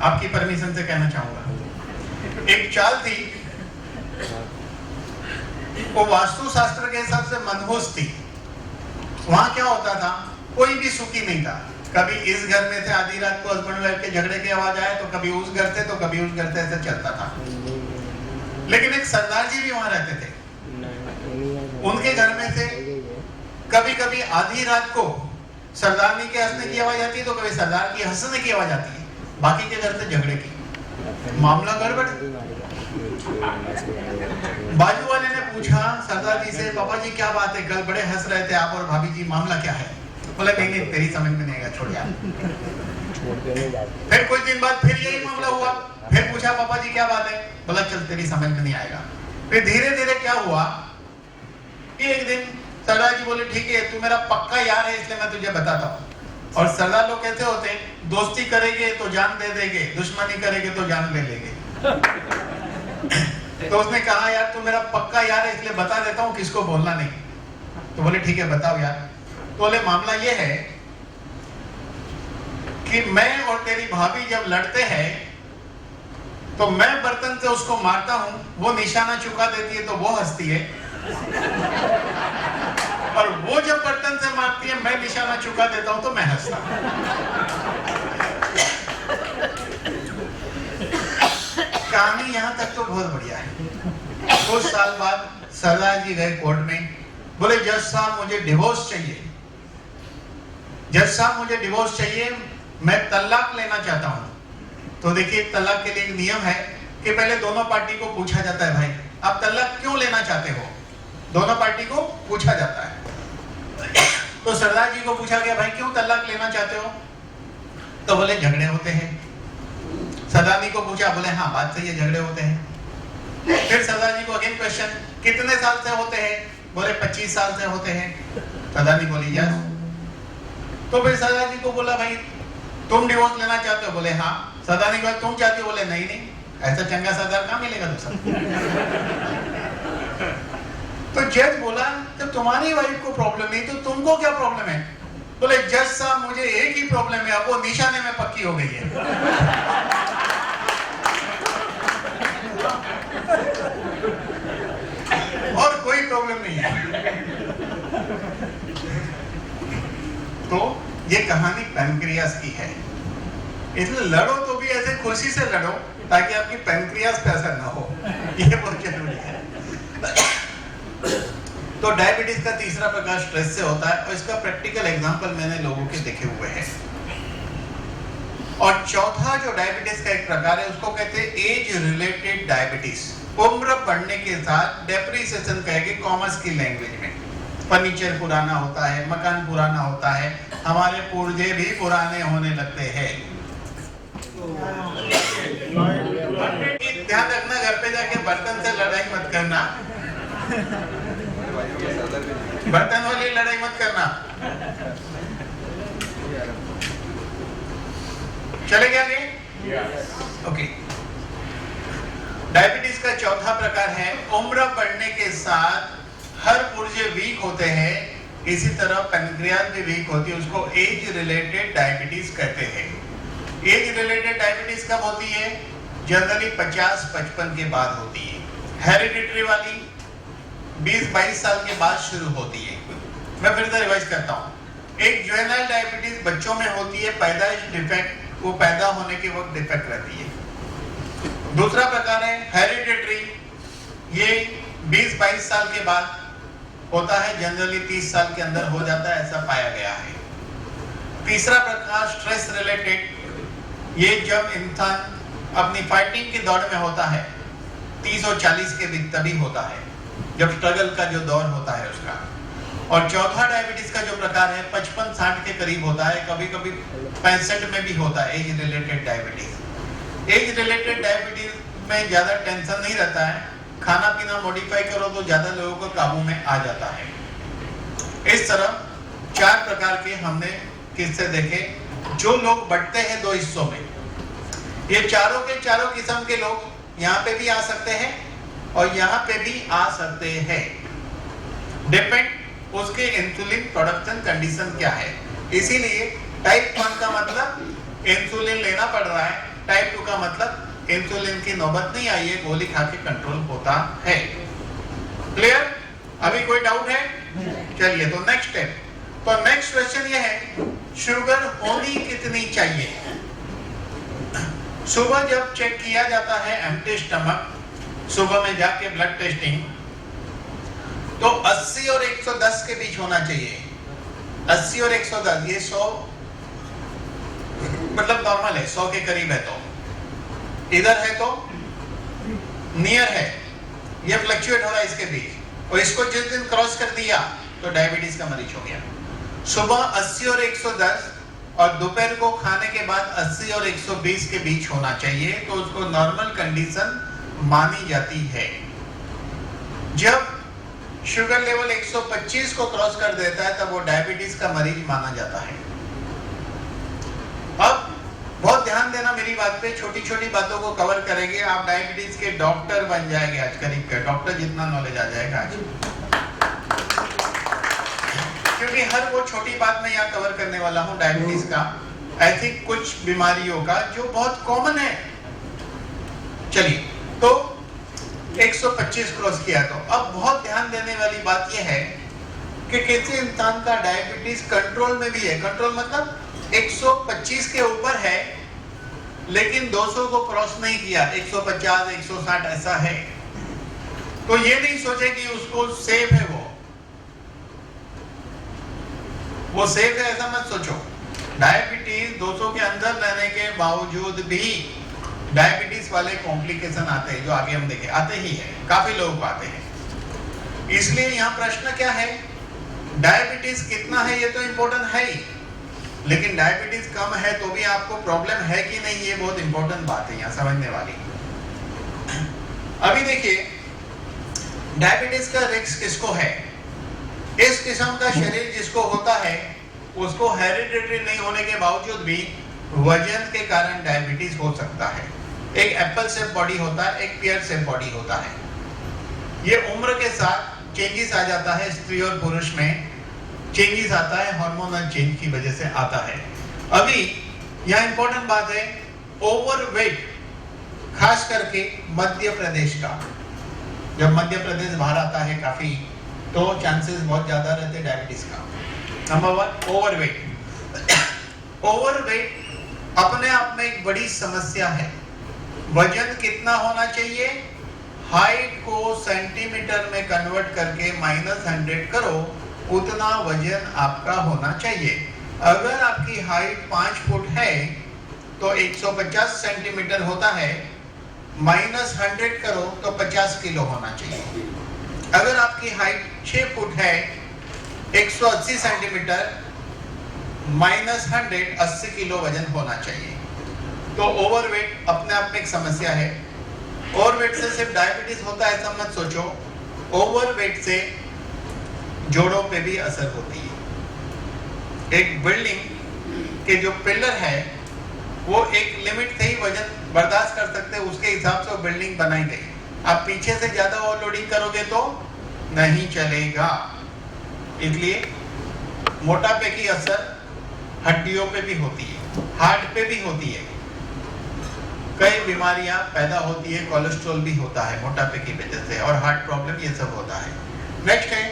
आपकी परमिशन से कहना चाहूंगा। एक चाल थी, वो वास्तु शास्त्र के हिसाब से मनहूस थी। वहां क्या होता था, कोई भी सुखी नहीं था। कभी इस घर में से आधी रात को हस्बैंड वाइफ के झगड़े की आवाज आए, तो कभी उस घर से, तो कभी उस घर से, ऐसे चलता था। लेकिन एक सरदार जी भी वहां रहते थे, उनके घर में से कभी कभी आधी रात को सरदारनी के हंसने की आवाज आती है, तो कभी सरदार की हंसने की आवाज आती है, बाकी के घर से झगड़े की। मामला गड़बड़। बाजू वाले ने पूछा सरदार जी से, पापा जी क्या बात है, कल बड़े हंस रहे थे आप और भाभी जी, मामला क्या है? बोला नहीं तेरी समझ में नहीं आएगा, छोड़ यार। फिर कुछ दिन बाद फिर यही मामला हुआ, फिर पूछा पापा जी क्या बात है? बोला चल तेरी समझ में नहीं आएगा। फिर धीरे धीरे क्या हुआ, एक दिन सरदार जी बोले ठीक है तू मेरा पक्का यार है, इसलिए मैं तुझे बताता हूँ। और सरदार लोग कैसे होते हैं, दोस्ती करेंगे तो जान दे देंगे, दुश्मनी करेंगे तो जान ले लेंगे। तो उसने कहा यार तू मेरा पक्का यार है, इसलिए बता देता हूँ, किसको बोलना नहीं। तो बोले ठीक है बताओ यार। तो बोले मामला ये है कि मैं और तेरी भाभी जब लड़ते हैं तो मैं बर्तन से उसको मारता हूं, वो निशाना चुका देती है तो वो हंसती है, और वो जब बर्तन से मारती है मैं निशाना चुका देता हूं तो मैं हंसता हूं। कहानी यहां तक तो बहुत बढ़िया है। कुछ साल बाद सरदार जी गए कोर्ट में, बोले जज साहब मुझे डिवोर्स चाहिए, जज साहब मुझे डिवोर्स चाहिए, मैं तलाक लेना चाहता हूं। तो देखिए तलाक के लिए एक नियम है कि पहले दोनों पार्टी को पूछा जाता है, भाई आप तलाक क्यों लेना चाहते हो, दोनों पार्टी को पूछा जाता है। तो सरदार जी को पूछा गया भाई क्यों तलाक लेना चाहते हो? तो बोले झगड़े होते हैं। सरदार जी को पूछा, बोले हाँ बात सही है झगड़े होते हैं। फिर सरदार जी को अगेन क्वेश्चन, कितने साल से होते हैं? बोले 25 साल से होते हैं। सरदार जी बोली यस। तो फिर सरदार जी को बोला भाई तुम डिवोर्स लेना चाहते हो? बोले हाँ। सरदार जी को तुम चाहते हो? बोले नहीं नहीं, ऐसा चंगा सरदार कहाँ मिलेगा दूसरा। तो जज बोला जब तुम्हारी वाइफ को प्रॉब्लम नहीं तो तुमको क्या प्रॉब्लम है? बोले जज साहब मुझे एक ही प्रॉब्लम है, वो निशाने में पक्की हो गई है। और कोई प्रॉब्लम नहीं है। तो ये कहानी पैनक्रियास की है, इसलिए लड़ो तो भी ऐसे खुशी से लड़ो ताकि आपकी पैनक्रियास पे असर ना हो, ये बहुत जरूरी है। तो डायबिटीज का तीसरा प्रकार स्ट्रेस से होता है, और इसका प्रैक्टिकल एग्जांपल मैंने लोगों के देखे हुए हैं। और चौथा जो डायबिटीज का एक प्रकार है उसको कहते हैं एज रिलेटेड डायबिटीज। उम्र बढ़ने के साथ डेप्रिसिएशन कहेंगे कॉमर्स की लैंग्वेज में। फर्नीचर पुराना होता है, मकान पुराना होता है, हमारे पुर्जे भी पुराने होने लगते हैं। ध्यान रखना, घर पे जाके बर्तन से लड़ाई मत करना, बर्तन वाली लड़ाई मत करना। चलेंगे आगे? ओके। डायबिटीज का चौथा प्रकार है उम्र बढ़ने के साथ हर पुर्जे वीक होते हैं, इसी तरह पैनक्रियाज भी वीक होती है, उसको एज रिलेटेड डायबिटीज कहते हैं। एज रिलेटेड डायबिटीज कब होती है? जनरली 50-55 के बाद होती है। हेरिडिटरी वाली 20-22 साल के बाद शुरू होती है। मैं फिर से रिवाइज करता हूँ। एक जुवेनाइल डायबिटीज बच्चों में होती है, पैदाइश डिफेक्ट, वो पैदा होने के वक्त डिफेक्ट रहती है। दूसरा प्रकार है हेरिडिटरी, ये 20-22 साल के बाद होता है, जनरली 30 साल के अंदर हो जाता है, ऐसा पाया गया है। तीसरा प्रकार स्ट्रेस रिलेटेड, ये जब इंसान अपनी फाइटिंग की दौड़ में होता है, 30 और 40 के बीच तभी होता है, जब स्ट्रगल का जो दौर होता है उसका। और चौथा डायबिटीज का जो प्रकार है 55-60 के करीब होता है, कभी कभी 65 में भी होता है, age related diabetes. Age related diabetes में ज्यादा टेंशन नहीं रहता है, खाना पीना मॉडिफाई करो तो ज्यादा लोगों को काबू में आ जाता है। इस तरह 4 प्रकार के हमने किस्से देखे, जो लोग बढ़ते हैं 2 हिस्सों में। ये चारों के चारों किस्म के लोग यहाँ पे भी आ सकते हैं और यहाँ पे भी आ सकते हैं, डिपेंड उसके इंसुलिन प्रोडक्शन कंडीशन क्या है। इसीलिए टाइप 1 का मतलब इंसुलिन लेना पड़ रहा है, टाइप 2 का मतलब इंसुलिन की नौबत नहीं आई है, गोली खा के कंट्रोल होता है। क्लियर? अभी कोई डाउट है? चलिए तो नेक्स्ट स्टेप। तो नेक्स्ट क्वेश्चन ये है, शुगर होनी कितनी चाहिए? सुबह जब चेक किया जाता है एम्प्टी स्टमक, सुबह में जाके ब्लड टेस्टिंग, तो 80 और 110 के बीच होना चाहिए। 80 और 110, ये 100 मतलब नॉर्मल है, 100 के करीब है, तो इधर है तो नियर है, ये फ्लक्चुएट हो रहा है इसके बीच, और इसको जिस दिन क्रॉस कर दिया तो डायबिटीज का मरीज हो गया। सुबह 80 और 110 और दोपहर को खाने के बाद 80 और 120 के बीच होना चाहिए, तो उसको नॉर्मल कंडीशन मानी जाती है। जब शुगर लेवल 125 को क्रॉस कर देता है तब वो डायबिटीज का मरीज माना जाता है। अब बहुत ध्यान देना मेरी बात पे, छोटी छोटी बातों को कवर करेंगे, आप डायबिटीज के डॉक्टर बन जाएंगे आज, करीब का डॉक्टर जितना नॉलेज आ जाएगा आज, क्योंकि हर वो छोटी बात मैं यहाँ कवर करने वाला हूँ डायबिटीज का, ऐसी कुछ बीमारियों का जो बहुत कॉमन है। चलिए, तो 125 क्रॉस किया, तो अब बहुत ध्यान देने वाली बात यह है कि किसी इंसान का डायबिटीज कंट्रोल में भी है। कंट्रोल मतलब 125 के ऊपर है लेकिन 200 को क्रॉस नहीं किया, 150, 160 ऐसा है, तो ये नहीं सोचे कि उसको सेफ है, वो सेफ है ऐसा मत सोचो। डायबिटीज 200 के अंदर रहने के बावजूद भी डायबिटीज वाले कॉम्प्लिकेशन आते हैं, जो आगे हम देखें, आते ही है, काफी लोग आते हैं। इसलिए यहाँ प्रश्न क्या है, डायबिटीज कितना है ये तो इंपॉर्टेंट है ही, लेकिन डायबिटीज कम है तो भी आपको प्रॉब्लम है कि नहीं, ये बहुत इंपॉर्टेंट बात है यहाँ समझने वाली। अभी देखिए, डायबिटीज का रिस्क किसको है? इस किस्म का शरीर जिसको होता है उसको हेरिडिटरी नहीं होने के बावजूद भी वजन के कारण डायबिटीज हो सकता है। एक एप्पल शेप बॉडी होता है, एक पेयर शेप बॉडी होता है। ये उम्र के साथ चेंजेस आ जाता है, स्त्री और पुरुष में चेंजेस आता है, हार्मोनल चेंज की वजह से आता है। अभी यहाँ इंपॉर्टेंट बात है, ओवरवेट, खास करके मध्य प्रदेश का, जब मध्य प्रदेश बाहर आता है काफी, तो चांसेस बहुत ज्यादा रहते हैं डायबिटीज का। Number 1, overweight. ओवरवेट अपने आप में एक बड़ी समस्या है। वजन कितना होना चाहिए? हाइट को सेंटीमीटर में कन्वर्ट करके -100 करो, उतना वजन आपका होना चाहिए। अगर आपकी हाइट 5 फुट है तो 150 सेंटीमीटर होता है, -100 करो तो 50 किलो होना चाहिए। अगर आपकी हाइट 6 फुट है, 180 सेंटीमीटर, -100 80 किलो वजन होना चाहिए। तो ओवरवेट अपने आप में एक समस्या है। ओवरवेट से सिर्फ डायबिटीज होता है ऐसा मत सोचो, ओवरवेट से जोड़ों पे भी असर होती है। एक बिल्डिंग के जो पिलर है वो एक लिमिट से ही वजन बर्दाश्त कर सकते हैं, उसके हिसाब से वो बिल्डिंग बनाई गई। आप पीछे से ज्यादा ओवरलोडिंग करोगे तो नहीं चलेगा। इसलिए मोटापे की असर हड्डियों पे भी होती है, हार्ट पे भी होती है, कई बीमारियां पैदा होती है, कोलेस्ट्रॉल भी होता है मोटापे की वजह से, और हार्ट प्रॉब्लम ये सब होता है। नेक्स्ट है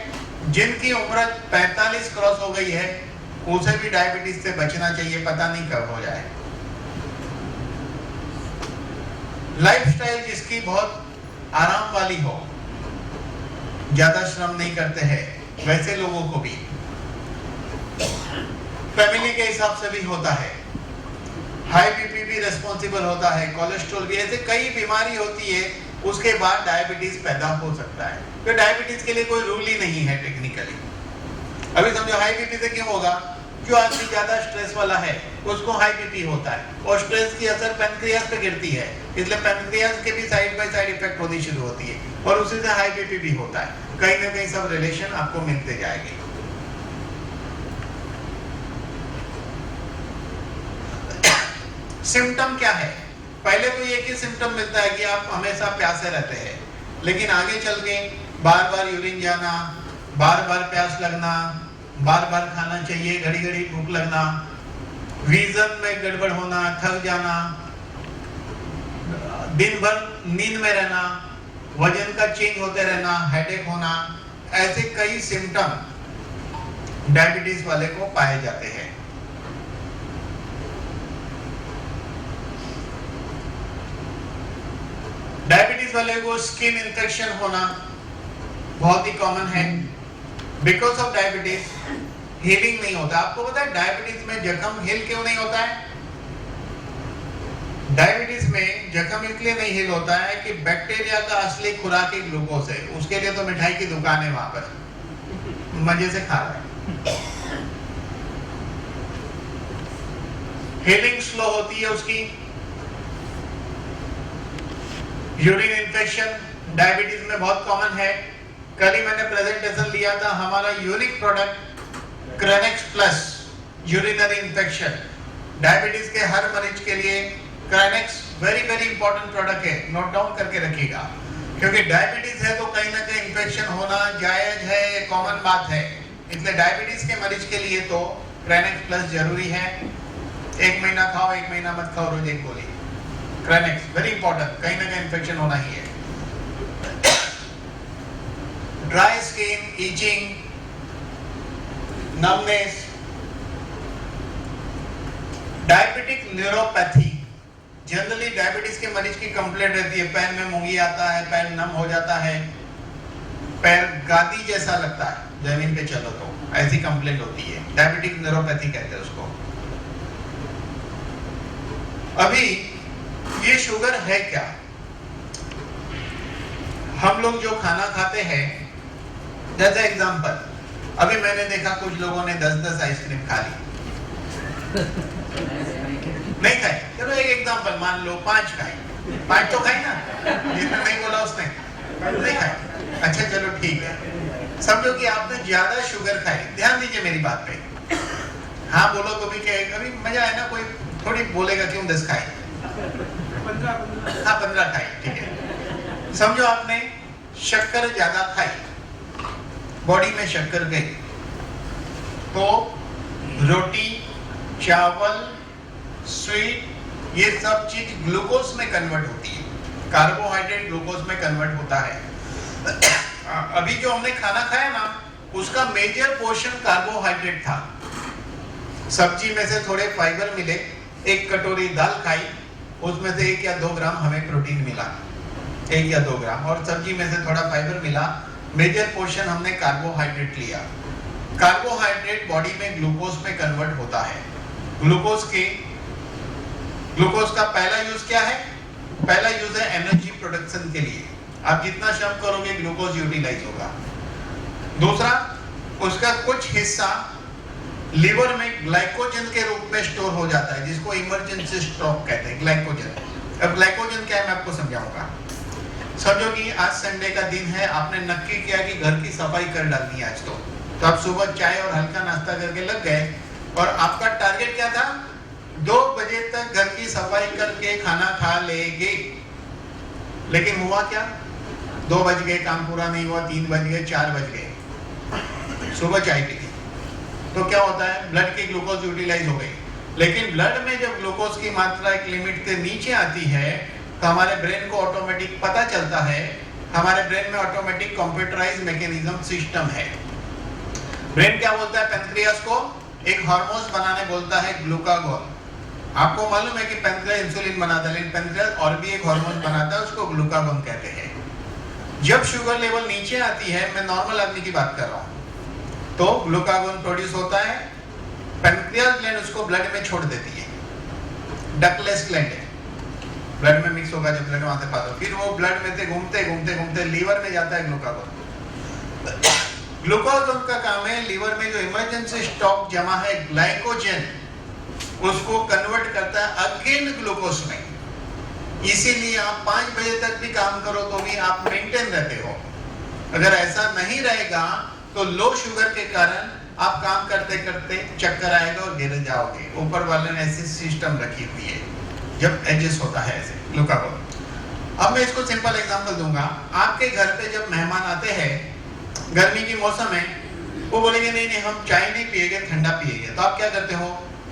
जिनकी उम्र 45 क्रॉस हो गई है, उसे भी डायबिटीज से बचना चाहिए, पता नहीं कब हो जाए। लाइफस्टाइल जिसकी बहुत आराम वाली हो, ज्यादा श्रम नहीं करते हैं, वैसे लोगों को भी फैमिली के हिसाब से भी होता है। हाई बीपी भी रिस्पॉन्सिबल होता है, कोलेस्ट्रॉल भी, ऐसे कई बीमारी होती है, उसके बाद डायबिटीज पैदा हो सकता है। तो डायबिटीज के लिए कोई रूल ही नहीं है टेक्निकली। अभी समझो हाई बीपी से क्यों होगा? जो आदमी ज्यादा स्ट्रेस वाला है उसको हाई बीपी होता है, और स्ट्रेस की असर पैनक्रियास पे गिरती है, इसलिए पैनक्रियास के भी साइड बाय साइड इफेक्ट होनी शुरू होती है, और उसी से हाई बीपी भी होता है। कहीं ना कहीं सब रिलेशन आपको मिलते जाएंगे। सिम्टम क्या है? पहले तो ये कि सिम्टम मिलता है कि आप हमेशा प्यासे रहते हैं, लेकिन आगे चल के बार बार यूरिन जाना, बार बार प्यास लगना, बार बार खाना चाहिए, घड़ी घड़ी भूख लगना, विजन में गड़बड़ होना, थक जाना, दिन भर नींद में रहना, वजन का चेंज होते रहना, हेडेक होना, ऐसे कई सिम्टम डायबिटीज वाले को पाए जाते हैं। डायबिटीज वाले को स्किन इन्फेक्शन होना बहुत ही कॉमन है। बिकॉज ऑफ डायबिटीज हीलिंग नहीं होता। आपको पता है डायबिटीज में जख्म हील क्यों नहीं होता है? डायबिटीज में जख्म इसलिए नहीं हील होता है कि बैक्टीरिया का असली खुराक ही ग्लूकोज है। उसके लिए तो मिठाई की दुकान है, वहां पर मजे से खा रहा है। हीलिंग स्लो होती है उसकी। यूरिन इन्फेक्शन डायबिटीज में बहुत कॉमन है। कल ही मैंने प्रेजेंटेशन लिया था, हमारा unique product Cranex plus urinary infection. Diabetes के हर मरीज के लिए Cranex very very important product है, नोट डाउन करके रखिएगा, क्योंकि डायबिटीज है तो कहीं ना कहीं इन्फेक्शन होना जायज है, कॉमन बात है। इसलिए डायबिटीज के मरीज के लिए तो क्रेनेक्स प्लस जरूरी है। 1 महीना खाओ, 1 महीना मत खाओ, रोज एक गोली क्रेनेक्स, वेरी इंपॉर्टेंट, कहीं ना कहीं इन्फेक्शन होना ही है। Dry skin, itching, numbness, diabetic neuropathy, generally diabetes के मरीज की कंप्लेंट रहती है, पैर में मूंगी आता है, पैर नम हो जाता है, पैर गादी जैसा लगता है जमीन पे चलो तो, ऐसी कंप्लेंट होती है। डायबिटिक न्यूरोपैथी कहते हैं उसको। अभी ये शुगर है क्या? हम लोग जो खाना खाते हैं, जैसे एग्जांपल, अभी मैंने देखा कुछ लोगों ने 10-10 आइसक्रीम खा ली। नहीं खाई, चलो एक एग्जांपल मान लो 5 खाई, 5 तो खाई ना, जिसने नहीं बोला उसने नहीं खाई। अच्छा चलो ठीक है, समझो कि आपने ज्यादा शुगर खाई। ध्यान दीजिए मेरी बात पे, हाँ बोलो तो भी कहेगा, अभी मजा है ना, कोई थोड़ी बोलेगा क्यों 10 खाई, 15 खाई, ठीक है। समझो आपने शक्कर ज्यादा खाई, बॉडी में शक्कर गई, तो रोटी, चावल, स्वीट, ये सब चीज ग्लूकोज में कन्वर्ट होती है, कार्बोहाइड्रेट ग्लूकोज में कन्वर्ट होता है। अभी जो हमने खाना खाया ना, उसका मेजर पोर्शन कार्बोहाइड्रेट था। सब्जी में से थोड़े फाइबर मिले, 1 कटोरी दाल खाई, उसमें से 1 या 2 ग्राम हमें प्रोटीन मिला, 1 या 2 ग्राम, और सब्जी में से थोड़ा फाइबर मिला। मेजर पोर्शन हमने कार्बोहाइड्रेट लिया। कार्बोहाइड्रेट बॉडी में ग्लूकोज में कन्वर्ट होता है। ग्लूकोज के ग्लूकोज का पहला यूज क्या है? पहला यूज है एनर्जी प्रोडक्शन के लिए। आप जितना श्रम करोगे ग्लूकोज यूटिलाइज होगा। दूसरा, उसका कुछ हिस्सा लीवर में ग्लाइकोजन के रूप में स्टोर हो जाता है, जिसको इमरजेंसी स्टॉक कहते हैं, ग्लाइकोजन। अब ग्लाइकोजन क्या है मैं आपको समझाऊंगा। समझो कि आज संडे का दिन है, आपने नक्की किया कि घर की सफाई कर डालनी है आज तो आप सुबह चाय और हल्का नाश्ता करके लग गए और आपका टारगेट क्या था? 2 बजे तक घर की सफाई करके खाना खा लेंगे। लेकिन हुआ क्या? 2 बज गए, काम पूरा नहीं हुआ, 3 बज गए, 4 बज गए, सुबह चाय पी ली। तो क्या होता है? ब्लड की ग्लूकोज यूटिलाइज हो गई। लेकिन ब्लड में जब ग्लूकोज की मात्रा एक लिमिट के नीचे आती है तो हमारे ब्रेन को ऑटोमेटिक पता चलता है, हमारे ब्रेन में ऑटोमेटिक कंप्यूटराइज मैकेनिज्म सिस्टम है। ब्रेन क्या बोलता है? पैंक्रियास को एक हार्मोन्स बनाने बोलता है, ग्लूकागोन। आपको मालूम है कि पैंक्रियास इंसुलिन बनाता है, लेकिन पैंक्रियास और भी एक हार्मोन बनाता है, उसको ग्लूकागोन कहते हैं। जब शुगर लेवल नीचे आती है, मैं नॉर्मल आदमी की बात कर रहा हूं, तो ग्लूकागोन प्रोड्यूस होता है, पैंक्रियास ग्लैंड उसको ब्लड में छोड़ देती है। डकलेस ग्लैंड है, ब्लड में मिक्स होगा जब ब्लड वहां से पास हो, फिर वो ब्लड में से घूमते घूमते घूमते लीवर में जाता है ग्लूकागोन। ग्लूकागोन का काम है लीवर में जो इमरजेंसी स्टॉक जमा है ग्लाइकोजन, उसको कन्वर्ट करता है अगेन ग्लूकोज में। इसीलिए आप 5 बजे तक भी काम करो तो भी आप मेंटेन रहते हो। अगर ऐसा नहीं रहेगा तो लो शुगर के कारण आप काम करते करते चक्कर आएगा और गिर जाओगे। ऊपर वाले ने ऐसी सिस्टम रखी हुई है जब एडजस्ट होता है ऐसे ग्लूकागोन। अब मैं इसको सिंपल एग्जांपल दूंगा। आपके घर पे जब मेहमान आते हैं, गर्मी की मौसम है, वो बोलेंगे नहीं नहीं हम चाय नहीं पिएंगे, ठंडा पिएंगे। तो आप क्या करते हो?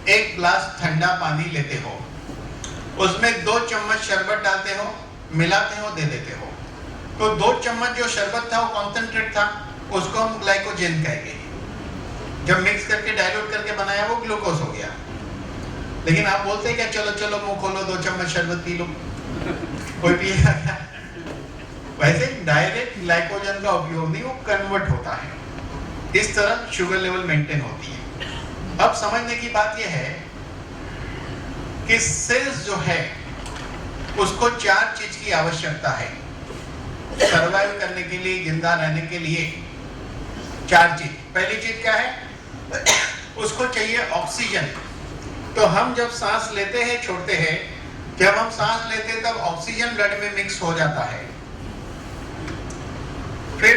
1 ग्लास ठंडा पानी लेते हो, उसमें 2 चम्मच शरबत डालते हो, मिलाते हो, दे देते हो। तो 2 चम्मच जो शरबत था वो कॉन्सेंट्रेट था, उसको हम ग्लाइकोजन कहेंगे। जब मिक्स करके डाइल्यूट करके बनाया वो ग्लूकोज हो गया। लेकिन आप बोलते हैं क्या चलो चलो मुंह खोलो 2 चम्मच शरबत पी लो, कोई पिएगा क्या? वैसे डायरेक्ट ग्लाइकोजन का उपयोग नहीं, वो कन्वर्ट होता है। इस तरह शुगर लेवल मेंटेन होती है। अब समझने की बात यह है कि सेल्स जो है उसको 4 चीज की आवश्यकता है सरवाइव करने के लिए, जिंदा रहने के लिए। 4 चीज। पहली चीज क्या है? उसको चाहिए ऑक्सीजन। तो हम जब सांस लेते हैं छोड़ते हैं, जब हम सांस लेते हैं तब ऑक्सीजन ब्लड में मिक्स हो जाता है। फिर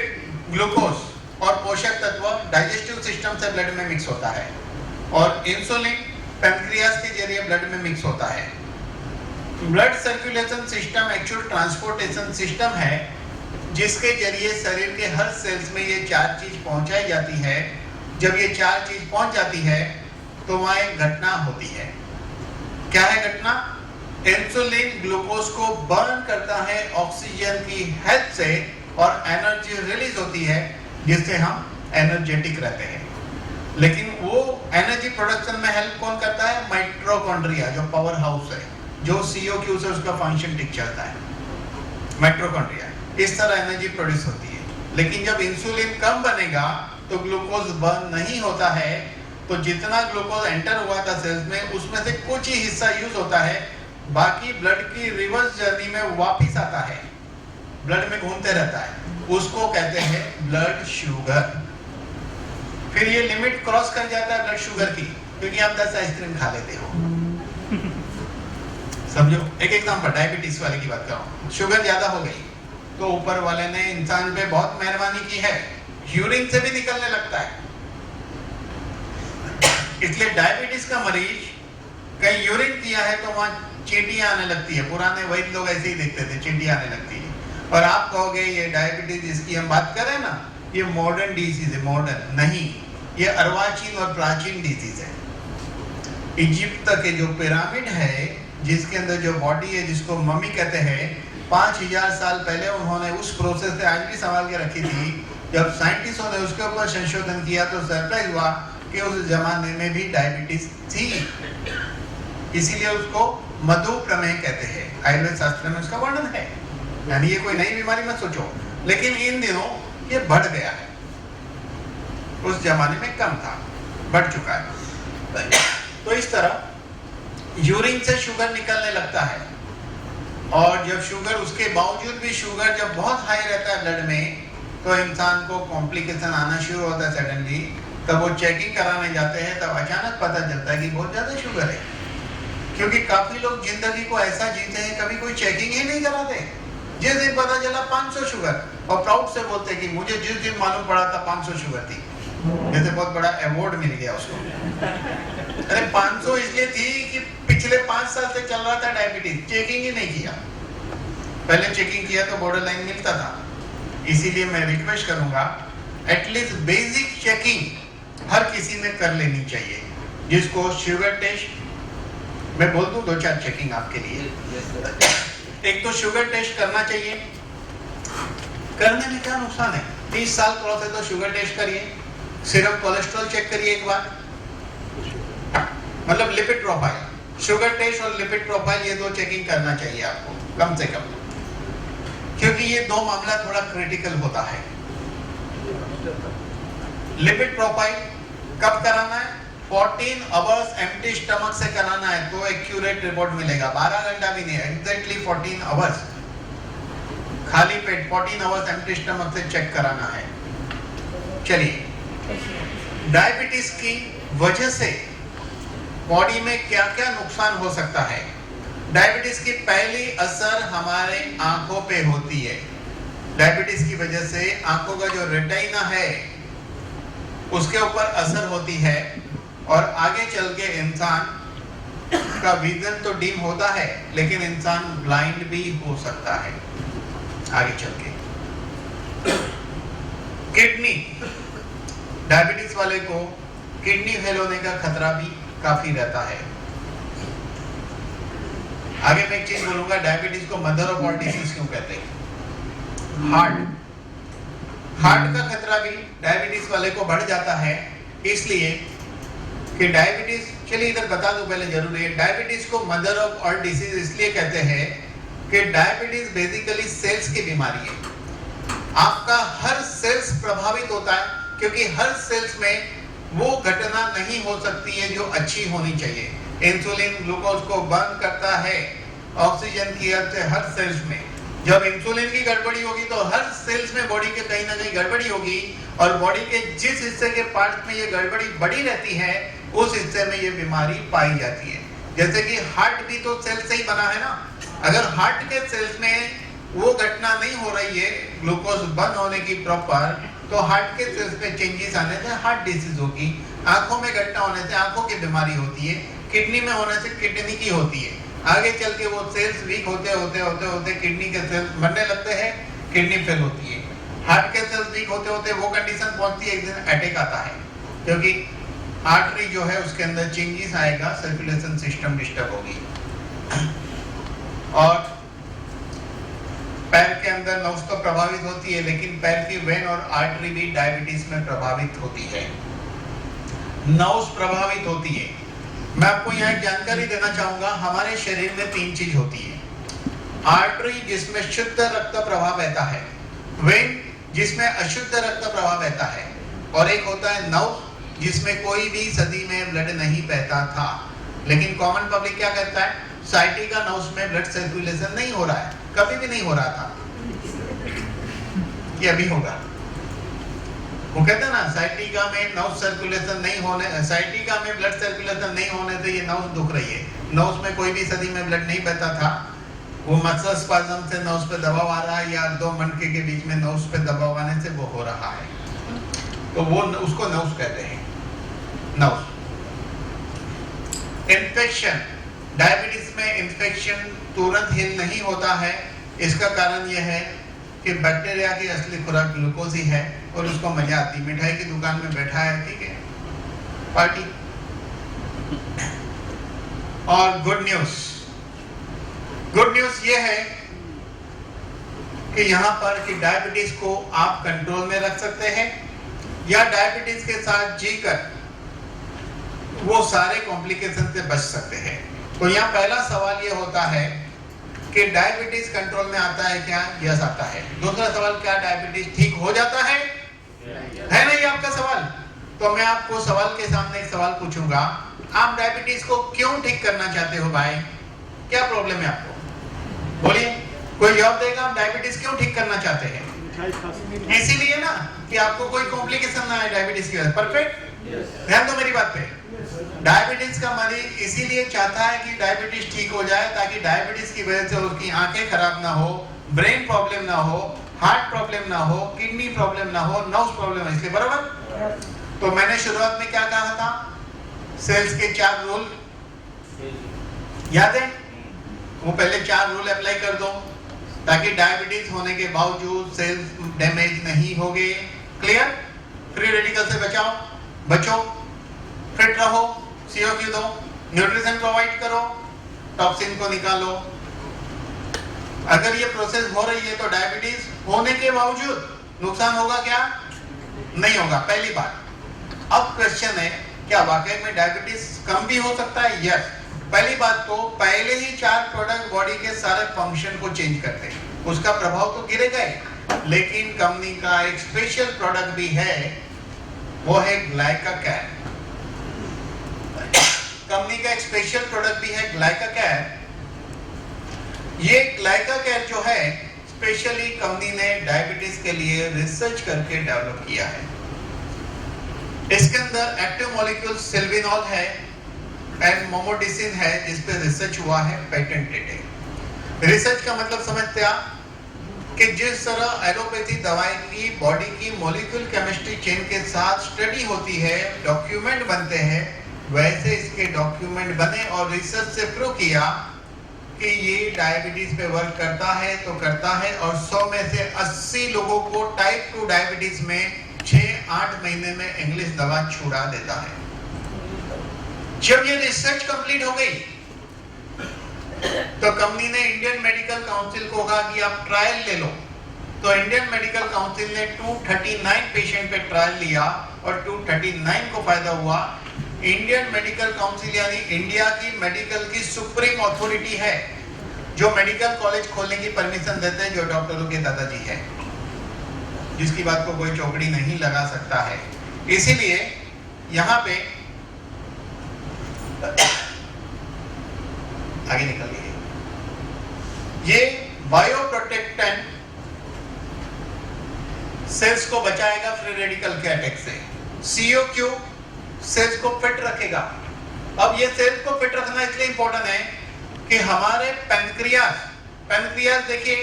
ग्लूकोज और पोषक तत्व डाइजेस्टिव सिस्टम से ब्लड में मिक्स होता है और इंसुलिन पैंक्रियास के जरिए ब्लड में मिक्स होता है। Blood circulation system actual transportation system है जिसके जरिए शरीर के हर सेल्स में ये 4 चीज पहुंचाई जाती है। जब ये 4 चीज पहुंच जाती है तो वहां एक घटना होती है। क्या है घटना? इंसुलिन ग्लूकोज को बर्न करता है ऑक्सीजन की हेल्प से और एनर्जी रिलीज होती है जिससे हम एनर्जेटिक रहते हैं। लेकिन वो एनर्जी प्रोडक्शन में हेल्प कौन करता है? माइटोकॉन्ड्रिया, जो पावर हाउस है, जो CO2 से उसका फंक्शन ठीक चलता है, माइटोकॉन्ड्रिया। इस तरह एनर्जी प्रोड्यूस होती है। लेकिन जब इंसुलिन कम बनेगा तो ग्लूकोज बर्न नहीं होता है, तो जितना ग्लूकोज एंटर हुआ था सेल्स में उसमें से कुछ ही हिस्सा यूज होता है, बाकी ब्लड की रिवर्स जर्नी में वापिस आता है, ब्लड में घूमते रहता है, उसको कहते हैं ब्लड शुगर। फिर ये लिमिट क्रॉस कर जाता है ब्लड शुगर की, क्योंकि आप 10 आइसक्रीम खा लेते हो। समझो, एक एग्जांपल डायबिटीज वाले की बात कर रहा हूं। शुगर ज्यादा हो गई तो ऊपर वाले ने इंसान पे बहुत मेहरबानी की है, यूरिन से भी निकलने लगता है। इसलिए डायबिटीज का मरीज कहीं यूरिन किया है तो वहां चींटियां आने लगती है। पुराने वैद्य लोग ऐसे ही देखते थे, चींटियां आने लगती है। और आप कहोगे ये डायबिटीज जिसकी हम बात कर रहे हैं ना, ये मॉडर्न डिजीज है। मॉडर्न नहीं, ये अर्वाचीन और प्राचीन डिजीज है। इजिप्ट के जो पिरामिड है जिसके अंदर जो बॉडी है जिसको मम्मी कहते हैं, 5000 साल पहले उन्होंने उस प्रोसेस से आज भी संभाल के रखी थी। जब साइंटिस्टों ने उसके ऊपर संशोधन किया तो सरप्राइज हुआ कि उस जमाने में भी डायबिटीज थी। इसीलिए उसको मधु प्रमेह कहते हैं। आयुर्वेद शास्त्र में उसका वर्णन है। यानी ये कोई नई बीमारी मत सोचो, लेकिन इन दिनों ये बढ़ गया है। उस जमाने में कम था, बढ़ चुका है। तो इस तरह यूरिन से शुगर निकलने लगता है, और जब शुगर, उसके बावजूद भी शुगर जब बहुत हाई रहता है ब्लड में, तो इंसान को कॉम्प्लिकेशन आना शुरू होता है सडनली। तब वो चेकिंग कराने जाते हैं, तब अचानक पता चलता है कि बहुत ज्यादा शुगर है। क्योंकि काफी लोग जिंदगी को ऐसा जीते हैं, कभी कोई चेकिंग ही नहीं कराते। जिस दिन पता चला 500 शुगर, और प्राउड से बोलते कि मुझे जिस दिन मालूम पड़ा था 500 शुगर थी, जैसे बहुत बड़ा अवार्ड मिल गया उसको। अरे 500 इसलिए थी कि पिछले 5 साल से चल रहा था डायबिटीज, चेकिंग ही नहीं किया। पहले चेकिंग किया तो बॉर्डर लाइन मिलता था। इसीलिए मैं रिक्वेस्ट करूंगा, एटलीस्ट बेसिक चेकिंग हर किसी में कर लेनी चाहिए। जिसको शुगर टेस्ट, मैं बोल दूं 2-4 चेकिंग आपके लिए। एक तो शुगर टेस्ट करना चाहिए। करने में क्या नुकसान है? 30 साल क्रॉस है तो शुगर टेस्ट करिए। सिर्फ कोलेस्ट्रॉल चेक करिए एक बार, मतलब लिपिड प्रोफाइल। शुगर टेस्ट और लिपिड प्रोफाइल, ये 2 चेकिंग करना चाहिए आपको कम से कम, क्योंकि ये 2 मामला थोड़ा क्रिटिकल होता है। लिपिड प्रोफाइल कब कराना है? 14 आवर्स एम्प्टी स्टमक से कराना है तो एक्यूरेट रिपोर्ट मिलेगा। 12 घंटा भी नहीं, एग्जैक्टली 14 आवर्स खाली पेट, 14 आवर्स एम्प्टी स्टमक से चेक कराना है। चलिए, डायबिटीज की वजह से बॉडी में क्या क्या नुकसान हो सकता है? डायबिटीज की पहली असर हमारे आंखों पे होती है। डायबिटीज की वजह से आंखों का जो रेटिना है उसके ऊपर असर होती है, और आगे चल के इंसान का विजन तो डिम होता है, लेकिन इंसान ब्लाइंड भी हो सकता है आगे चल के। किडनी, डायबिटीज वाले को किडनी फेल होने का खतरा भी काफी रहता है। आगे मैं एक चीज बोलूंगा, डायबिटीज को मदर ऑफ ऑल डिसीज क्यों कहते हैं? हार्ट का खतरा भी डायबिटीज वाले को बढ़ जाता है, इसलिए कि डायबिटीज, चलिए इधर बता दूं पहले जरूरी है, डायबिटीज को मदर ऑफ ऑल डिसीज इसलिए कहते हैं कि डायबिटीज बेसिकली सेल्स की बीमारी है। आपका हर सेल्स प्रभावित होता है, क्योंकि हर सेल्स में वो घटना नहीं हो सकती है जो अच्छी होनी चाहिए। इंसुलिन ग्लूकोज को बर्न करता है ऑक्सीजन की अर्थ से हर सेल्स में। जब इंसुलिन की गड़बड़ी होगी तो हर सेल्स में बॉडी के कहीं ना कहीं गड़बड़ी होगी, और बॉडी के जिस हिस्से के पार्ट में ये गड़बड़ी बड़ी रहती है उस हिस्से में ये बीमारी पाई जाती है। जैसे कि हार्ट भी तो सेल से ही बना है ना। अगर हार्ट के सेल्स में वो घटना नहीं हो रही है ग्लूकोज बर्न होने की प्रॉपर, तो हार्ट के सेल्स में चेंजेस आने से हार्ट डिसीज होगी। आंखों में घटना होने से आंखों की बीमारी होती है। किडनी में होने से किडनी की होती है। आगे चल के वो सेल्स वीक होते होते होते होते किडनी के सेल्स मरने लगते हैं, किडनी फेल होती है। हार्ट के सेल्स वीक होते होते वो कंडीशन पहुंचती है, एक दिन अटैक आता है, क्योंकि आर्टरी जो है उसके अंदर चेंजेस आएगा, सर्कुलेशन सिस्टम डिस्टर्ब होगी। और पैर के अंदर नर्व्स तो प्रभावित होती है, लेकिन पैर की वेन और आर्टरी भी डायबिटीज में प्रभावित होती है। नर्व्स प्रभावित होती है। मैं आपको यहाँ एक जानकारी देना चाहूंगा, हमारे शरीर में 3 चीज होती है। आर्टरी जिसमें शुद्ध रक्त प्रवाह बहता है, वेन जिसमें अशुद्ध रक्त प्रवाह बहता है, और एक होता है नर्व जिसमें कोई भी सदी में ब्लड नहीं बहता था। लेकिन कॉमन पब्लिक क्या कहता है? साइटिका नर्व्स में ब्लड सर्कुलेशन नहीं हो रहा है, कभी भी नहीं हो रहा था, ये अभी होगा। वो कहते हैं ना, साइटिका में नर्व सर्कुलेशन नहीं होने, साइटिका में ब्लड सर्कुलेशन नहीं होने से ये नर्व्स दुख रही है। नर्व्स में कोई भी सदी में ब्लड नहीं बहता था, वो मसल स्पाज्म से नर्व्स पे दबाव आ रहा है, या 2 मणके के बीच में नर्व्स पे दबाव आने से वो हो रहा है, तो वो उसको नर्व्स कहते हैं। नर्व्स। इन्फेक्शन, डायबिटीज में इन्फेक्शन तुरंत हिल नहीं होता है। इसका कारण यह है कि बैक्टीरिया की असली खुराक ग्लूकोज ही है, और उसको मजा आती है। मिठाई की दुकान में बैठा है, ठीक है, पार्टी। और गुड न्यूज ये है कि यहाँ पर कि डायबिटीज को आप कंट्रोल में रख सकते हैं, या डायबिटीज के साथ जीकर वो सारे कॉम्प्लिकेशन से बच सकते हैं। तो यहाँ पहला सवाल ये होता है कि डायबिटीज कंट्रोल में आता है क्या? यस आता है। दूसरा सवाल, क्या डायबिटीज ठीक हो जाता है? है नहीं आपका सवाल? तो मैं आपको सवाल के सामने एक सवाल पूछूंगा, आप डायबिटीज को क्यों ठीक करना चाहते हो भाई? क्या प्रॉब्लम है आपको? बोलिए, कोई जवाब देगा? आप डायबिटीज क्यों ठीक करना चाहते हैं? इसीलिए ना कि आपको कोई कॉम्प्लिकेशन ना आए डायबिटीज की वजह से। परफेक्ट, ध्यान दो मेरी बात पे। डायबिटीज का मरीज इसीलिए चाहता है कि डायबिटीज ठीक हो जाए, ताकि डायबिटीज की वजह से उसकी आंखें खराब ना हो, ब्रेन प्रॉब्लम ना हो, हार्ट प्रॉब्लम ना हो, किडनी प्रॉब्लम ना हो, नर्व्स प्रॉब्लम है, इसलिए बराबर। तो मैंने शुरुआत में क्या कहा था? सेल्स के 4 रूल याद है? वो पहले 4 रूल अप्लाई कर दो, ताकि डायबिटीज होने के बावजूद सेल्स डैमेज नहीं होगे। क्लियर? फ्री रेडिकल से बचो, फिट रहो, CO2 दो, न्यूट्रिशन प्रोवाइड करो, टॉक्सिन को निकालो। अगर ये प्रोसेस हो रही है तो डायबिटीज होने के बावजूद नुकसान होगा क्या? नहीं होगा, पहली बात। अब क्वेश्चन है, क्या वाकई में डायबिटीज कम भी हो सकता है? यस। पहली बात तो पहले ही 4 प्रोडक्ट बॉडी के सारे फंक्शन को चेंज करते हैं, उसका प्रभाव तो गिरेगा ही। लेकिन कंपनी का एक स्पेशल प्रोडक्ट भी है, वो है ग्लाइकाकैर। कंपनी का एक स्पेशल प्रोडक्ट भी है ग्लाइकाकैर। ये ग्लाइकाकैर जो है स्पेशली कंपनी ने डायबिटीज के लिए रिसर्च करके डेवलप किया है। इसके अंदर एक्टिव मॉलिक्यूल सिल्विनॉल है एंड मोमोडिसिन है, जिस पे रिसर्च हुआ है, पेटेंटेड है। रिसर्च का मतलब समझते आप कि जिस तरह एलोपैथी दवाई की बॉडी की मॉलिक्यूल केमिस्ट्री चेन के साथ स्टडी होती है, डॉक्यूमेंट बनते हैं, वैसे इसके डॉक्यूमेंट बने और रिसर्च से प्रूव किया कि ये डायबिटीज पे वर्क करता है तो करता है। और 100 में से 80 लोगों को टाइप 2 डायबिटीज में 6-8 महीने में इंग्लिश दवा छुड़ा देता है। जब ये रिसर्च कंप्लीट हो गई तो कंपनी ने इंडियन मेडिकल काउंसिल को कहा कि आप ट्रायल ले लो। तो इंडियन मेडिकल काउंसिल ने 239 पेशेंट पे ट्रायल लिया और 239 को फायदा हुआ। इंडियन मेडिकल काउंसिल यानी इंडिया की मेडिकल की सुप्रीम अथॉरिटी है, जो मेडिकल कॉलेज खोलने की परमिशन देते हैं, जो डॉक्टरों के दादाजी है, जिसकी बात को कोई चौकड़ी नहीं लगा सकता है। इसीलिए यहाँ पे आगे निकलिए। ये बायो प्रोटेक्टेंट सेल्स को बचाएगा फ्री रेडिकल के अटैक से। CO2 सेल्स को फिट रखेगा। अब ये सेल्स को फिट रखना इसलिए इंपॉर्टेंट है कि हमारे पैनक्रियास देखिए,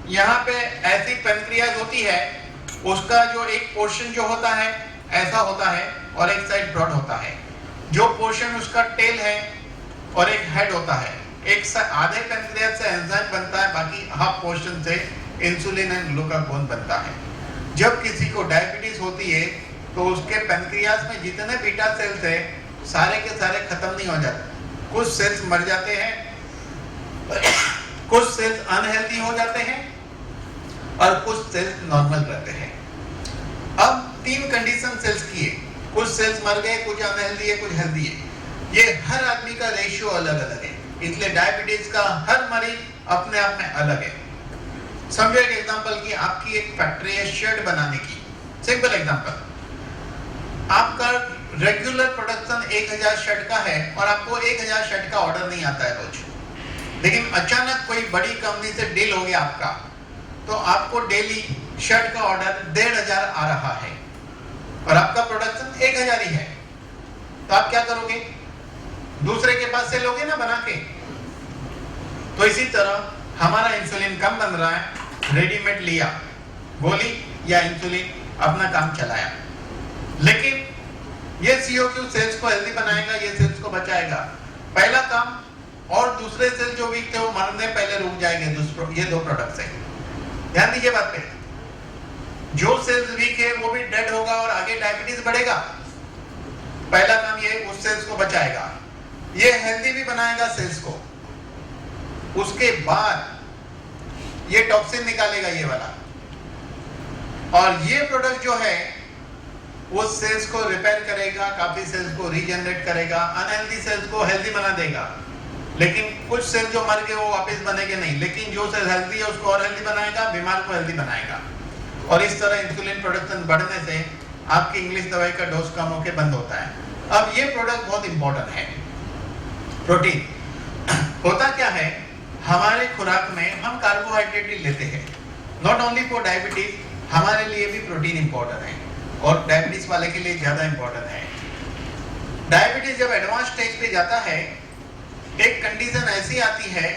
यहाँ पे ऐसी पैनक्रियास होती है, उसका जो एक पोर्शन जो होता है ऐसा होता है और एक साइड ब्रॉड होता है। जो पोर्शन उसका टेल है और एक हेड होता है। एक आधे पैनक्रियास से एंजाइम बनता है, बाकी हाफ पोर्शन से इंसुलिन एंड ग्लूकागोन बनता है। जब किसी को डायबिटीज होती है तो उसके पैनक्रियास में जितने बीटा सेल्स है सारे के सारे खत्म नहीं हो जाते। कुछ सेल्स मर जाते हैं, कुछ सेल्स अनहेल्दी हो जाते हैं और कुछ सेल्स नॉर्मल रहते हैं। अब 3 कंडीशन सेल्स की है, कुछ सेल्स मर गए, कुछ अनहेल्दी है, कुछ हेल्दी है। ये हर आदमी का रेशियो अलग अलग है, इसलिए डायबिटीज का हर मरीज अपने आप में अलग है। समझो एक एग्जांपल की, आपकी एक फैक्ट्री है शर्ट बनाने की। सिंपल एग्जांपल, आपका रेगुलर प्रोडक्शन 1000 शर्ट का है और आपको 1000 शर्ट का ऑर्डर नहीं आता है रोज, लेकिन अचानक कोई बड़ी कंपनी से डील हो गया आपका, तो आपको डेली शर्ट का ऑर्डर 1500 आ रहा है और आपका प्रोडक्शन 1000 ही है, तो आप क्या करोगे? दूसरे के पास से लोगे ना बना के। तो इसी तरह हमारा इंसुलिन कम बन रहा है, रेडीमेड लिया, गोली या इंसुलिन, अपना काम चलाया, लेकिन ये CO2 सेल्स को हेल्दी बनाएगा, ये सेल्स को बचाएगा। पहला काम, और दूसरे सेल जो वीक थे वो मरने पहले रुक जाएंगे। ये 2 प्रोडक्ट्स हैं, ध्यान दीजिए बात पे। जो सेल्स वीक है वो भी डेड होगा और आगे डायबिटीज बढ़ेगा। पहला काम ये उस सेल्स को बचाएगा, ये हेल्दी भी बनाएगा सेल्स को। उसके बाद ये टॉक्सिन निकालेगा ये वाला, और ये प्रोडक्ट जो है वो सेल्स को रिपेयर करेगा, काफी सेल्स को रीजनरेट करेगा, अनहेल्दी सेल्स को हेल्दी बना देगा। लेकिन कुछ सेल जो मर गए वो वापस बनेंगे नहीं, लेकिन जो सेल हेल्दी है उसको और हेल्दी बनाएगा, बीमार को हेल्दी बनाएगा। और इस तरह इंसुलिन प्रोडक्शन बढ़ने से आपकी इंग्लिश दवाई का डोज कम होकर बंद होता है। अब ये प्रोडक्ट बहुत इंपॉर्टेंट है। प्रोटीन होता क्या है, हमारे खुराक में हम कार्बोहाइड्रेट ही लेते हैं। नॉट ओनली फॉर डायबिटीज, हमारे लिए भी प्रोटीन इंपॉर्टेंट है और डायबिटीज वाले के लिए ज्यादा इंपॉर्टेंट है। डायबिटीज जब एडवांस स्टेज पे जाता है, एक कंडीशन ऐसी आती है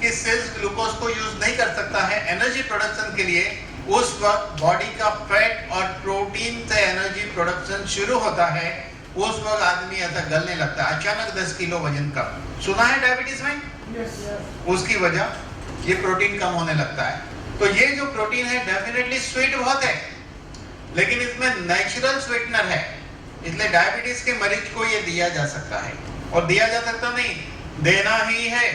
कि सेल्स ग्लूकोज को यूज नहीं कर सकता है एनर्जी प्रोडक्शन के लिए। उस वक्त बॉडी का फैट और प्रोटीन से एनर्जी प्रोडक्शन शुरू होता है। उस वक्त आदमी ऐसा गलने लगता है, अचानक 10 किलो वजन कम। सुना है डायबिटीज में? उसकी वजह ये प्रोटीन कम होने लगता है। तो ये जो प्रोटीन है डेफिनेटली स्वीट बहुत है, लेकिन इसमें नेचुरल स्वीटनर है, इसलिए डायबिटीज के मरीज को ये दिया जा सकता है। और दिया जा सकता नहीं, देना ही है,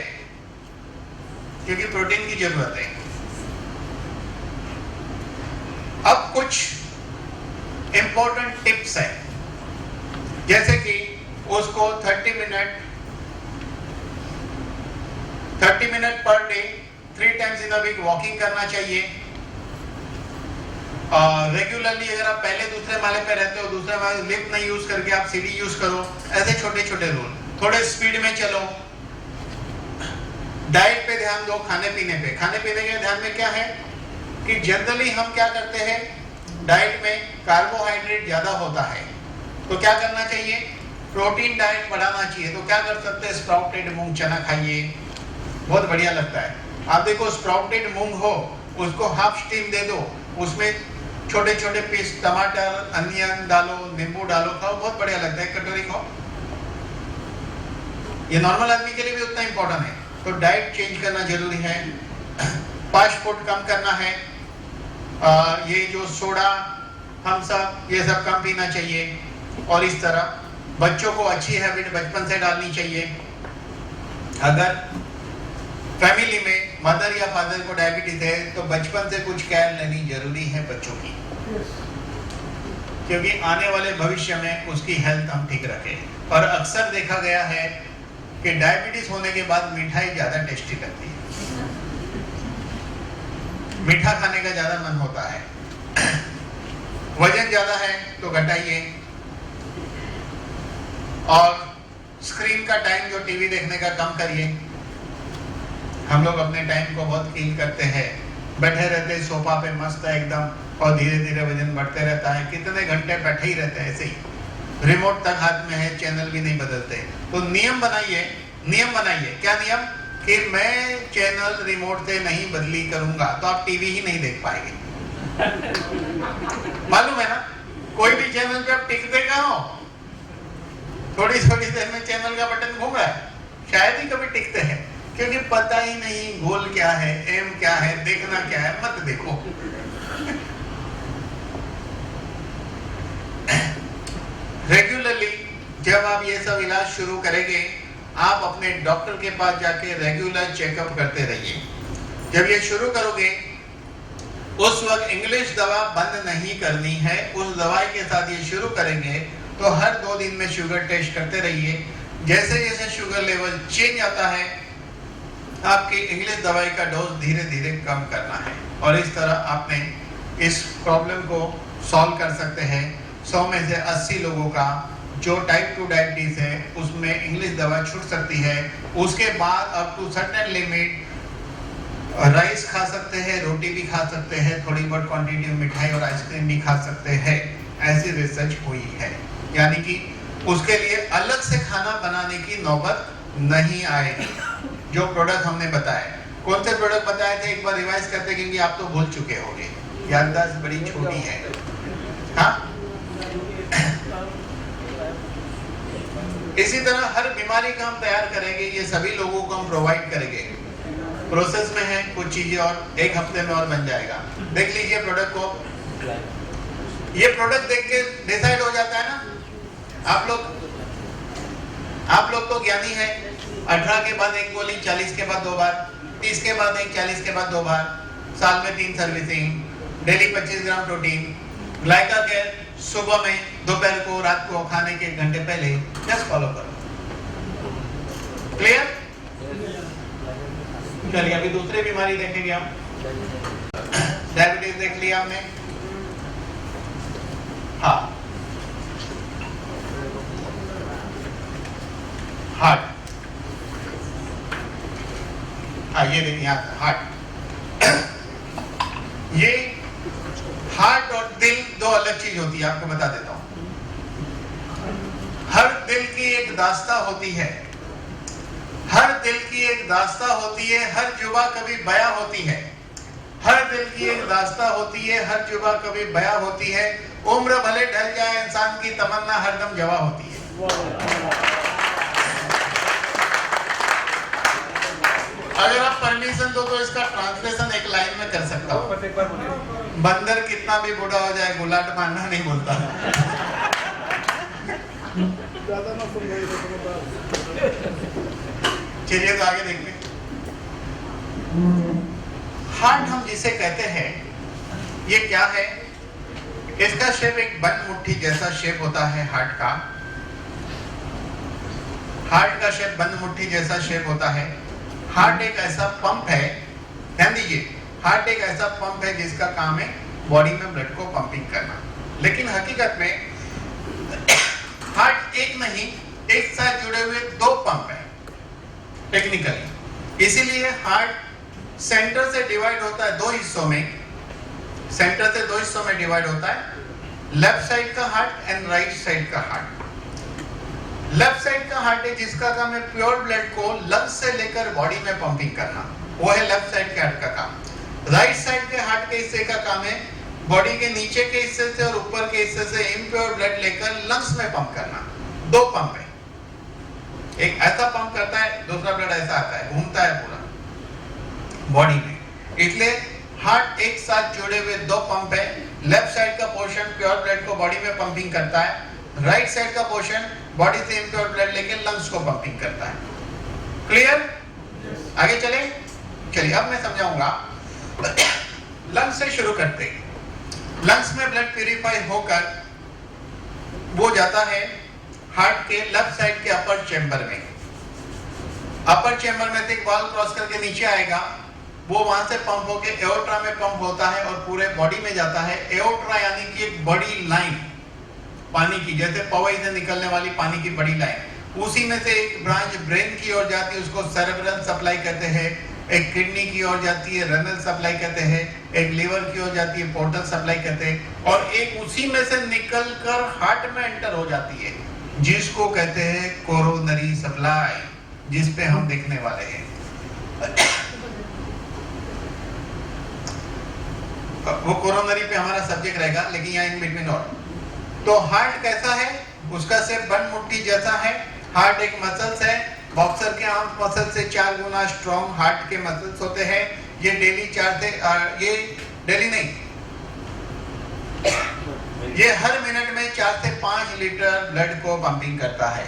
क्योंकि प्रोटीन की जरूरत है। अब कुछ इंपॉर्टेंट टिप्स है, जैसे कि उसको 30 minute per day 3 times in a week walking करना चाहिए। रेगुलरली अगर आप पहले दूसरे माले पे रहते हो, दूसरे माले लिफ्ट नहीं यूज करके आप सीढ़ी यूज करो। ऐसे छोटे छोटे रूल। थोड़े स्पीड में चलो। डाइट पे ध्यान दो, खाने पीने पे। खाने पीने के ध्यान में क्या है कि जनरली हम क्या करते हैं, डाइट में कार्बोहाइड्रेट ज्यादा होता है, तो क्या करना चाहिए, प्रोटीन डाइट बढ़ाना चाहिए। तो क्या कर सकते हैं, स्प्राउटेड मूंग चना खाइए, बहुत बढ़िया लगता है। आप देखो स्प्राउटेड मूंग हो, उसको हाफ स्टीम दे दो, उसमें छोटे छोटे पीस टमाटर, अनियन डालो, नींबू डालो, खाओ, बहुत बढ़िया लगता है। कटोरी खाओ। ये नॉर्मल आदमी के लिए भी उतना इंपॉर्टेंट है। तो डाइट चेंज करना जरूरी है। फास्ट फूड कम करना है। ये जो सोडा, हम सब ये सब कम पीना चाहिए। और इस तरह बच्चों को अच्छी हैबिट बचपन से डालनी चाहिए। अगर फैमिली में मदर या फादर को डायबिटीज है तो बचपन से कुछ केयर लेनी जरूरी है बच्चों की, क्योंकि आने वाले भविष्य में उसकी हेल्थ हम ठीक रखें। और अक्सर देखा गया है कि डायबिटीज होने के बाद मिठाई ज्यादा टेस्टी लगती है, मीठा खाने का ज्यादा मन होता है। वजन ज्यादा है तो घटाइए। और स्क्रीन का टाइम जो टीवी देखने का कम करिए। हम लोग अपने टाइम को बहुत कील करते हैं, बैठे रहते हैं सोफा पे मस्त है एकदम, और धीरे धीरे वजन बढ़ते रहता है। कितने घंटे बैठे ही रहते हैं ऐसे ही, रिमोट तक हाथ में है, चैनल भी नहीं बदलते। तो नियम बनाइए, नियम बनाइए। क्या नियम? कि मैं चैनल रिमोट से नहीं बदली करूंगा, तो आप टीवी ही नहीं देख पाएंगे। मालूम है ना, कोई भी चैनल पे आप टिकते कहाँ हो, थोड़ी थोड़ी देर में चैनल का बटन घूम रहा है, शायद ही कभी टिकते हैं, क्योंकि पता ही नहीं गोल क्या है, एम क्या है, देखना क्या है। मत देखो। रेगुलरली जब आप ये सब इलाज शुरू करेंगे, आप अपने डॉक्टर के पास जाके रेगुलर चेकअप करते रहिए। जब ये शुरू करोगे, उस वक्त इंग्लिश दवा बंद नहीं करनी है। उस दवाई के साथ ये शुरू करेंगे तो हर 2 दिन में शुगर टेस्ट करते रहिए। जैसे जैसे शुगर लेवल चेंज आता है, आपकी इंग्लिश दवाई का डोज धीरे धीरे कम करना है। और इस तरह आपने इस प्रॉब्लम को सॉल्व कर सकते हैं। 100 में से 80 लोगों का जो टाइप 2 डायबिटीज है उसमें इंग्लिश दवा छूट सकती है। उसके बाद up to certain limit rice खा सकते हैं, रोटी भी खा सकते हैं, थोड़ी बहुत क्वांटिटी में मिठाई और आइसक्रीम भी खा सकते हैं। ऐसी रिसर्च हुई है, यानी कि उसके लिए अलग से खाना बनाने की नौबत नहीं आएगी। जो प्रोडक्ट हमने बताए, कौन से प्रोडक्ट बताए थे, एक बार रिवाइज करते, क्योंकि आप तो भूल चुके होंगे, याददाश्त बड़ी छोटी है। हाँ, इसी तरह हर बीमारी का हम तैयार करेंगे, ये सभी लोगों को हम प्रोवाइड करेंगे। प्रोसेस में है कुछ चीजें, और 1 हफ्ते में और बन जाएगा। देख लीजिए प्रोडक्ट को। ये प्रोडक्ट देख के डिसाइड हो जाता है ना। आप लोग तो ज्ञानी है। 18 के बाद 1 गोली, 40 के बाद 2 बार, 30 के बाद 1, 40 के बाद 2 बार, साल में 3 servicing, daily 25 gram protein, Glyca care सुबह में, दोपहर को, रात को, खाने के 1 घंटे पहले। जस्ट फॉलो करो। क्लियर? चलिए अभी दूसरी बीमारी देखेंगे हम। डायबिटीज देख लिया हमने। हाँ, ये देखिए यहाँ हार्ट। ये हार्ट और दिल दो अलग चीज होती है, आपको बता देता हूँ। हर दिल की एक दास्ता होती है, हर दिल की एक दास्ता होती है, हर जुबा कभी बया होती है, हर दिल की एक दास्ता होती है, हर जुबा कभी बया होती है। उम्र भले ढल जाए, इंसान की तमन्ना हरदम जवा होती है। अगर आप परमिशन दो तो इसका ट्रांसलेशन एक लाइन में कर सकता हूँ। बंदर कितना भी बूढ़ा हो जाए, गुलाट मारना नहीं बोलता। चलिए तो आगे देखते हैं। हार्ट हम जिसे कहते हैं, ये क्या है? इसका शेप एक बंद मुट्ठी जैसा शेप होता है हार्ट का। हार्ट का शेप बंद मुट्ठी जैसा शेप होता है। हार्ट एक ऐसा पंप है, ध्यान दीजिए, हार्ट एक ऐसा पंप है जिसका काम है बॉडी में ब्लड को पंपिंग करना। लेकिन हकीकत में हार्ट एक नहीं, एक साथ जुड़े हुए दो पंप है टेक्निकली। इसीलिए हार्ट सेंटर से डिवाइड होता है दो हिस्सों में, सेंटर से दो हिस्सों में डिवाइड होता है, लेफ्ट साइड का हार्ट एंड राइट साइड का हार्ट। लेफ्ट साइड का हार्ट है जिसका काम है प्योर ब्लड को लंग्स से लेकर बॉडी में पंपिंग करना, वो है लेफ्ट साइड के हार्ट का काम। राइट साइड के हार्ट के हिस्से का काम है बॉडी के नीचे के हिस्से से और ऊपर के हिस्से से इम्प्योर ब्लड लेकर लंग्स में पंप करना। दो पंप है, एक ऐसा पंप करता है, दूसरा ब्लड ऐसा आता है, घूमता है पूरा बॉडी में। इसलिए हार्ट एक साथ जुड़े हुए दो पंप है। लेफ्ट साइड का पोर्शन प्योर ब्लड को बॉडी में पंपिंग करता है, राइट साइड का पोर्शन बॉडी से इम्प्योर ब्लड लेकर लंग्स को पंपिंग करता है। क्लियर? आगे चले? चलिए अब मैं समझाऊंगा। लंग्स से शुरू करते हैं। लंग्स में ब्लड प्यूरिफाई होकर वो जाता है हार्ट के लेफ्ट साइड के अपर चेंबर में। अपर चेंबर में से एक वाल्व क्रॉस करके नीचे आएगा, वो वहां से पंप होके एओर्ट्रा में पंप होता है और पूरे बॉडी में जाता है। एओर्ट्रा यानी कि एक बड़ी लाइन पानी की, जैसे पवई से निकलने वाली पानी की बड़ी लाइन, उसी में से एक ब्रांच ब्रेन की ओर जाती है, उसको सेरेब्रम सप्लाई कहते हैं। एक किडनी की ओर जाती है, रेनल सप्लाई कहते हैं। एक लीवर की ओर जाती है, पोर्टल सप्लाई कहते हैं। और एक उसी में से निकलकर हार्ट में एंटर हो जाती है, जिसको कहते हैं कोरोनरी सप्लाई, जिस पे हम देखने वाले हैं। वो कोरोनरी पे हमारा सब्जेक्ट रहेगा, लेकिन यहाँ इन बिटवीन और। तो हार्ट कैसा है? उसका शेप बंद मुट्ठी जैसा है। हार्ट एक मसल्स है, बॉक्सर के आर्म मसल से 4 गुना स्ट्रॉन्ग हार्ट के मसल्स होते हैं। ये डेली 4 से ये डेली नहीं, ये हर मिनट में 4 से 5 लीटर ब्लड को पंपिंग करता है।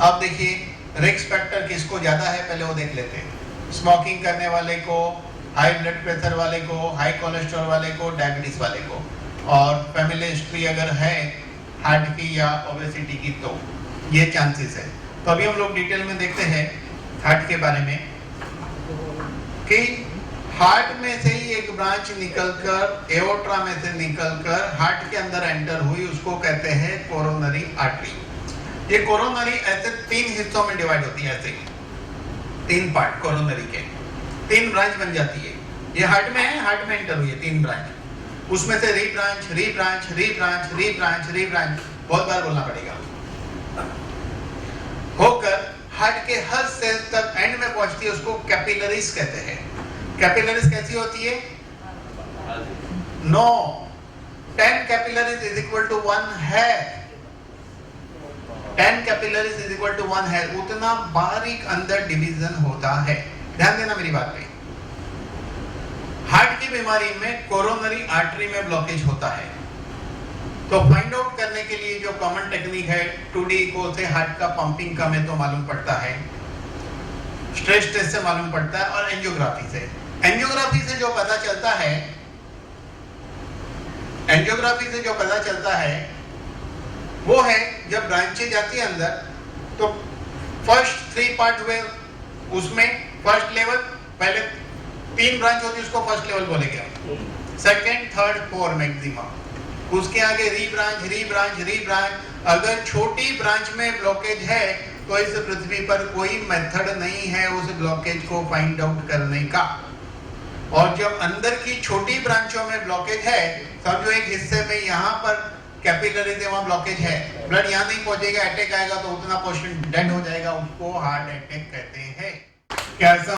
अब देखिए रिस्क फैक्टर किसको ज्यादा है, पहले वो देख लेते हैं। स्मोकिंग करने वाले को, हाई ब्लड प्रेशर वाले को, हाई कोलेस्ट्रॉल वाले को, डायबिटीज वाले को, और फैमिली हिस्ट्री अगर है हार्ट की या ओबेसिटी की तो ये चांसेस है। तो अभी हम लोग डिटेल में देखते हैं हार्ट के बारे में कि हार्ट में से ही एक ब्रांच निकलकर एओर्ट्रा में से निकलकर हार्ट के अंदर एंटर हुई, उसको कहते हैं कोरोनरी आर्टरी। ये कोरोनरी ऐसे 3 हिस्सों में डिवाइड होती है, ऐसे 3 पार्ट कोरोनरी के, 3 ब्रांच बन जाती है। ये हार्ट में है, हार्ट में एंटर हुई है 3 ब्रांच, उसमें से री ब्रांच, री ब्रांच, री ब्रांच, री ब्रांच, री ब्रांच, बहुत बार बोलना पड़ेगा, होकर हार्ट के हर सेल तक एंड में पहुंचती है, उसको कैपिलरीज कहते हैं। कैपिलरीज कैसी होती है? No, 10 capillaries is equal to 1 hair। 10 capillaries is equal to 1 hair, उतना बारीक अंदर डिवीजन होता है। ध्यान देना मेरी बात पे। हार्ट की बीमारी में कोरोनरी आर्टरी में ब्लॉकेज होता है। तो फाइंड आउट करने के लिए जो कॉमन टेक्निक है, 2D इको से हार्ट का पंपिंग कम है तो मालूम पड़ता है, स्ट्रेस टेस्ट से मालूम पड़ता है, और एंजियोग्राफी से। एंजियोग्राफी से जो पता चलता है, एंजियोग्राफी से जो पता चलता है वो है जब ब्रांचेज जाती है अंदर, तो फर्स्ट 3 पार्ट हुए, उसमें फर्स्ट लेवल, पहले 3 ब्रांच होती है, उसको फर्स्ट लेवल बोलेंगे, सेकंड, थर्ड, 4 मैक्सिमम। उसके आगे री ब्रांच, री ब्रांच, री ब्रांच। अगर छोटी ब्रांच में ब्लॉकेज है तो इस पृथ्वी पर कोई मेथड नहीं है उस ब्लॉकेज को फाइंड आउट करने का। और जब अंदर की छोटी ब्रांचों में ब्लॉकेज है, समझो एक हिस्से में यहाँ पर कैपिलरी से वहां ब्लॉकेज है, ब्लड यहाँ नहीं पहुंचेगा, अटैक आएगा तो उतना पोर्शन डेड हो जाएगा, उसको हार्ट अटैक कहते हैं। कैसा